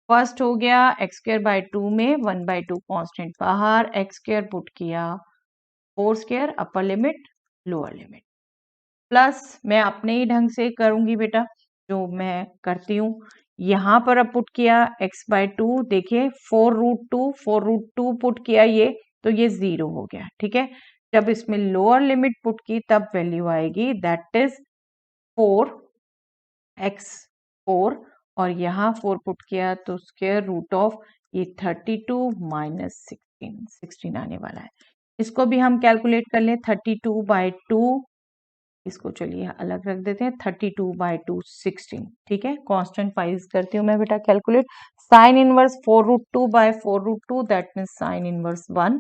फर्स्ट हो गया x स्क्वायर बाय 2 में 1/2 कांस्टेंट बाहर, x स्क्वायर पुट किया 4 square upper limit lower limit. Plus मैं अपने ही ढंग से करूंगी बेटा, जो मैं करती हूँ यहाँ पर अब पुट किया x/2, देखिए 4√2 पुट किया ये, तो ये 0 हो गया, ठीक है। जब इसमें लोअर लिमिट पुट की तब वैल्यू आएगी दैट इज 4x4, और यहाँ 4 पुट किया तो स्क्वायर रूट ऑफ ये 32 माइनस 16 आने वाला है। इसको भी हम कैलकुलेट कर लें, 32/2, इसको चलिए अलग रख देते हैं, 32/2 16, ठीक है। कांस्टेंट फाइज करती हूँ मैं बेटा calculate, sine inverse 4√2/4√2 that means sign inverse 1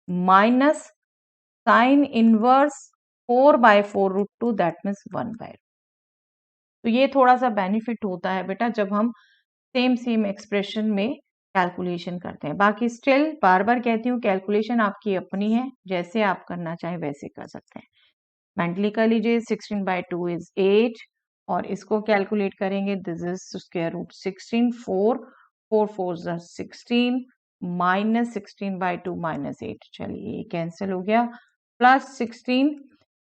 minus sine inverse 4/4√2 that means 1/, तो ये थोड़ा सा बेनिफिट होता है बेटा जब हम सेम एक्सप्रेशन में कैलकुलेशन करते हैं। बाकी स्टिल बार बार कहती हूँ कैलकुलेशन आपकी अपनी है, जैसे आप करना चाहें वैसे कर सकते हैं। मेंटली कर लीजिए, 16/2 इज 8, और इसको कैलकुलेट करेंगे, this is square root 16, 4 4 16 minus 16/2 minus 8, चलिए ये कैंसिल हो गया, plus 16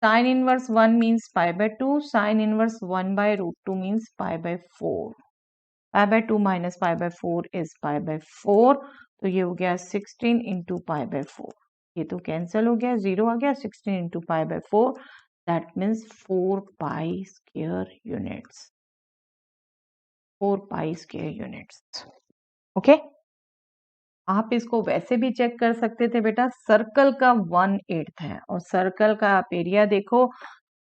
sine inverse 1 means π/2, sine inverse 1/√2 means π/4, π/2 minus π/4 is π/4, तो ये हो गया 16 इंटू π/4, ये तो कैंसिल हो गया, 0 आ गया, 16 into π/4 that means 4 square units, 4 square units, okay. आप इसको वैसे भी चेक कर सकते थे बेटा, सर्कल का 1/8 है और सर्कल का आप एरिया देखो,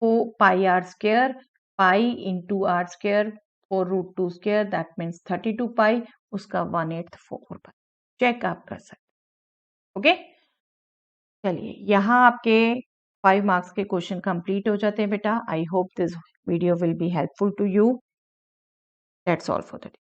πr², pi into r², 4√2² that means 32 पाई, उसका 1/8 4 पाई, चेक आप कर सकते, ओके। चलिए यहाँ आपके 5 मार्क्स के क्वेश्चन कंप्लीट हो जाते हैं बेटा। I hope this video will be helpful to you. That's all for the day.